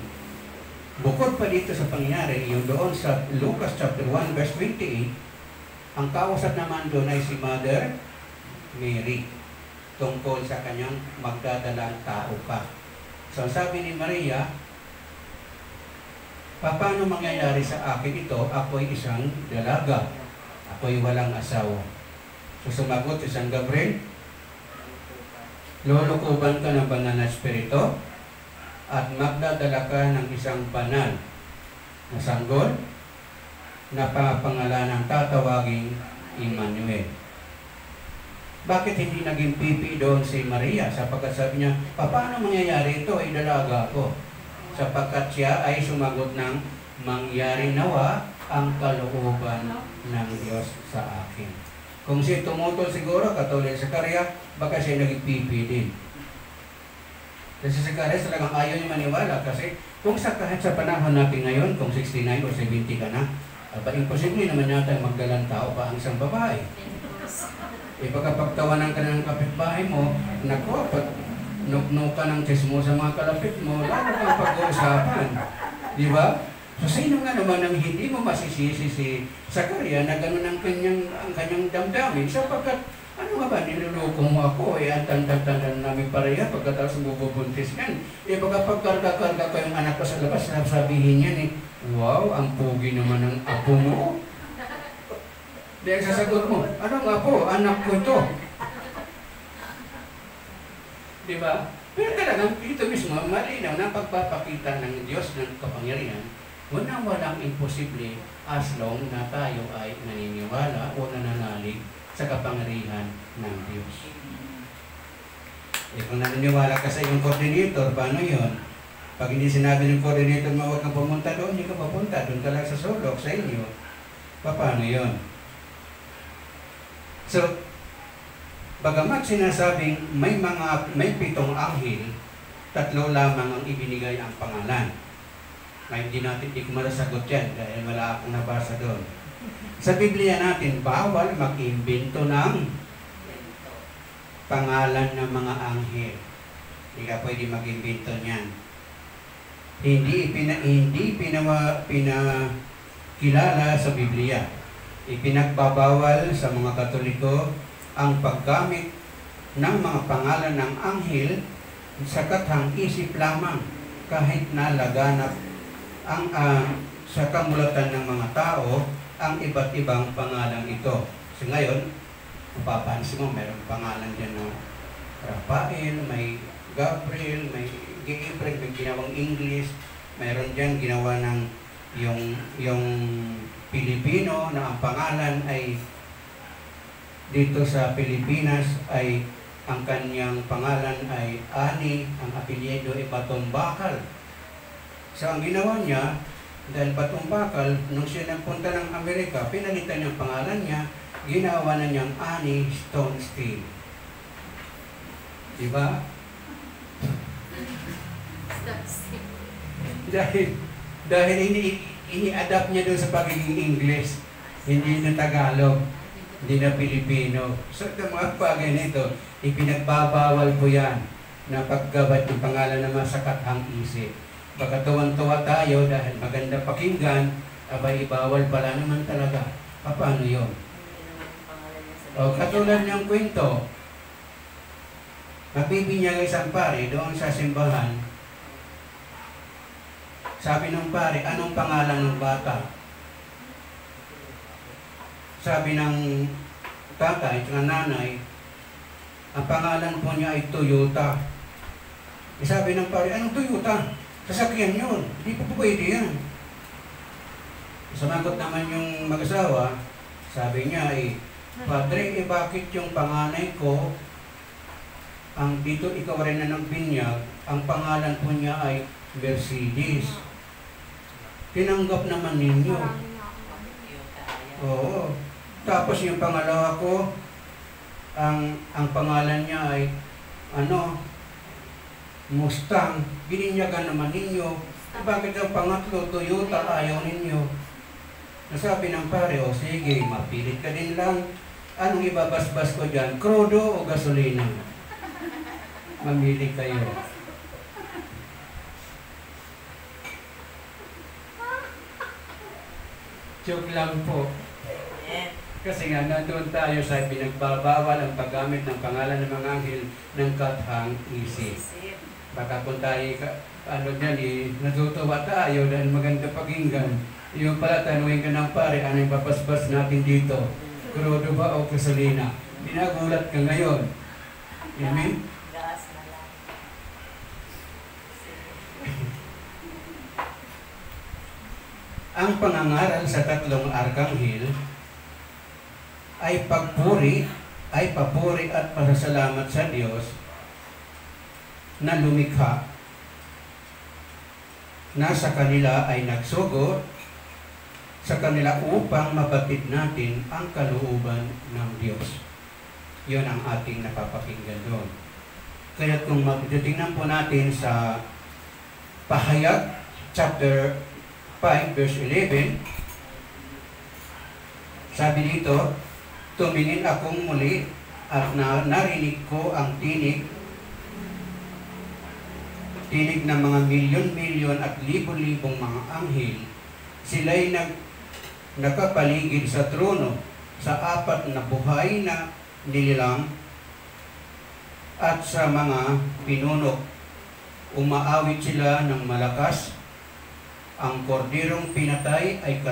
bukod pa dito sa pangyayari, yung doon sa Lucas chapter 1 verse 28, ang kausap naman doon ay si Mother Mary, tungkol sa kanyang magdadalang tao ka. So, sabi ni Maria, paano mangyayari sa akin ito? Ako'y isang dalaga. Ako'y walang asawa. So, sumagot si San Gabriel, lulukuban ka ng banal na espiritu at magdadala ka ng isang banal na sanggol na pangalan ng tatawaging Emmanuel. Bakit hindi naging pipi doon si Maria? Sapagkat sabi niya, paano mangyayari ito? Ay dalaga ako. Sapagkat siya ay sumagot ng mangyari nawa ang kalooban ng Diyos sa akin. Kung siya tumutol siguro, katulad sa Zacarias, baka siya naging pipi din. Kasi sa Zacarias talagang ayaw niya maniwala kasi kung kahit sa panahon natin ngayon, kung 69 o 70 ka na, imposible naman yata magdalang tao pa ang isang babae. Pagkapagtawanan ka ng kapitbahay mo, naku, pag nuknuk ka ng chismo sa mga kalapit mo, lalo kang pag-uusapan. Di ba? So, sino nga naman ang hindi mo masisisi si Zacarias na gano'n ang kanyang damdamin sapagkat Ano nga ba, niluloko mo ako, ang tanda-tanda namin pareha pagkatapos bububuntis yan. Baka pagkarga-karga ko yung anak ko sa labas, sabihin yan wow, ang pugi naman ng apo mo. Dahil sasagot mo, anong apo? Anak ko ito. Diba? Pero talagang ito mismo, malinaw na pagpapakita ng Diyos ng kapangyarihan, walang imposible as long na tayo ay naniniwala o nananalig sa kapangyarihan ng Diyos. Kung naniniwala ka sa iyong coordinator, paano yun? Pag hindi sinabi ng coordinator mo, huwag kang pumunta doon, hindi ka papunta, doon ka lang sa sulok, sa inyo. Paano yun? So, bagamat sinasabing may 7 anghel, 3 lamang ang ibinigay ang pangalan. Ngayon hindi ko malasagot yan dahil wala akong nabasa doon. Sa Biblia natin, bawal mag-imbento ng pangalan ng mga anghel. Hindi ka pwede mag-imbento niyan. Hindi pinakilala sa Biblia. Ipinagbabawal sa mga Katoliko ang paggamit ng mga pangalan ng anghel sa kathang-isip lamang kahit na laganap ang sa kamulatan ng mga tao ang iba't ibang pangalan ito. So ngayon, mapapansin mo, mayroong pangalan dyan na Rafael, may Gabriel, may Gabriel, may ginawang English, mayroon dyan ginawa ng yung Pilipino na ang pangalan ay dito sa Pilipinas ay ang kanyang pangalan ay Ani, ang apelyido ay Batumbakal. So ang ginawa niya, dahil Batumbakal, nung siya nagpunta ng Amerika, pinalitan niyang pangalan niya, ginawa na niyang Ani Stonesteel. Diba? dahil ini-adapt niya doon sa pagiging English, hindi na Tagalog, hindi na Pilipino. So ito mga bagay nito, ipinagbabawal po yan na paggabat ng pangalan ng mga sakathang isip. Baka tuwang-tuwa tayo dahil maganda pakinggan, abay ibawal pala naman talaga. Paano yun? O katulad ng kwento, nabibinyag isang pare doon sa simbahan. Sabi ng pare, anong pangalan ng bata? Sabi ng tatay at nanay, ang pangalan po niya ay Toyota. Sabi ng pare, anong Toyota? Sasakyan yun. Hindi po pwede yan. Sumagot naman yung mag-asawa, sabi niya Padre, bakit yung panganay ko, ang dito ikaw rin na ng binyag, ang pangalan po niya ay Mercedes. Tinanggap naman ninyo. Oo. Tapos yung pangalawa ko, ang pangalan niya ay Mustang. Bininyagan naman ninyo. Bakit ang pangatlo, Toyota, ayaw ninyo? Nasabi ng pare, sige, mapilit ka din lang. Anong ibabasbas ko dyan? Crudo o gasolina? Mamili kayo. Joke lang po. Kasi nga, nandun tayo sa pinagbabawal ang paggamit ng pangalan ng mga anghel ng kathang isip. Baka kung tayo, natutuwa tayo dahil maganda pakinggan. Yung pala, tanungin ka ng pare, anong papasbas natin dito? Crudo ba o gasolina? Binagulat ka ngayon. Amen? Gas na lang. Ang pangangaral sa 3 arkanghel ay papuri at pasasalamat sa Diyos na lumikha na sa kanila ay nagsugo sa kanila upang mabatid natin ang kalooban ng Diyos. Yun ang ating napapakinggan doon. Kaya kung magtitingnan po natin sa Pahayag chapter 5 verse 11, sabi dito, tumingin akong muli at narinig ko ang tinig ng mga milyon-milyon at libo-libong mga anghel. Sila'y nakapaligid sa trono, sa 4 na buhay na nililang at sa mga pinuno. Umaawit sila ng malakas. Ang korderong pinatay ay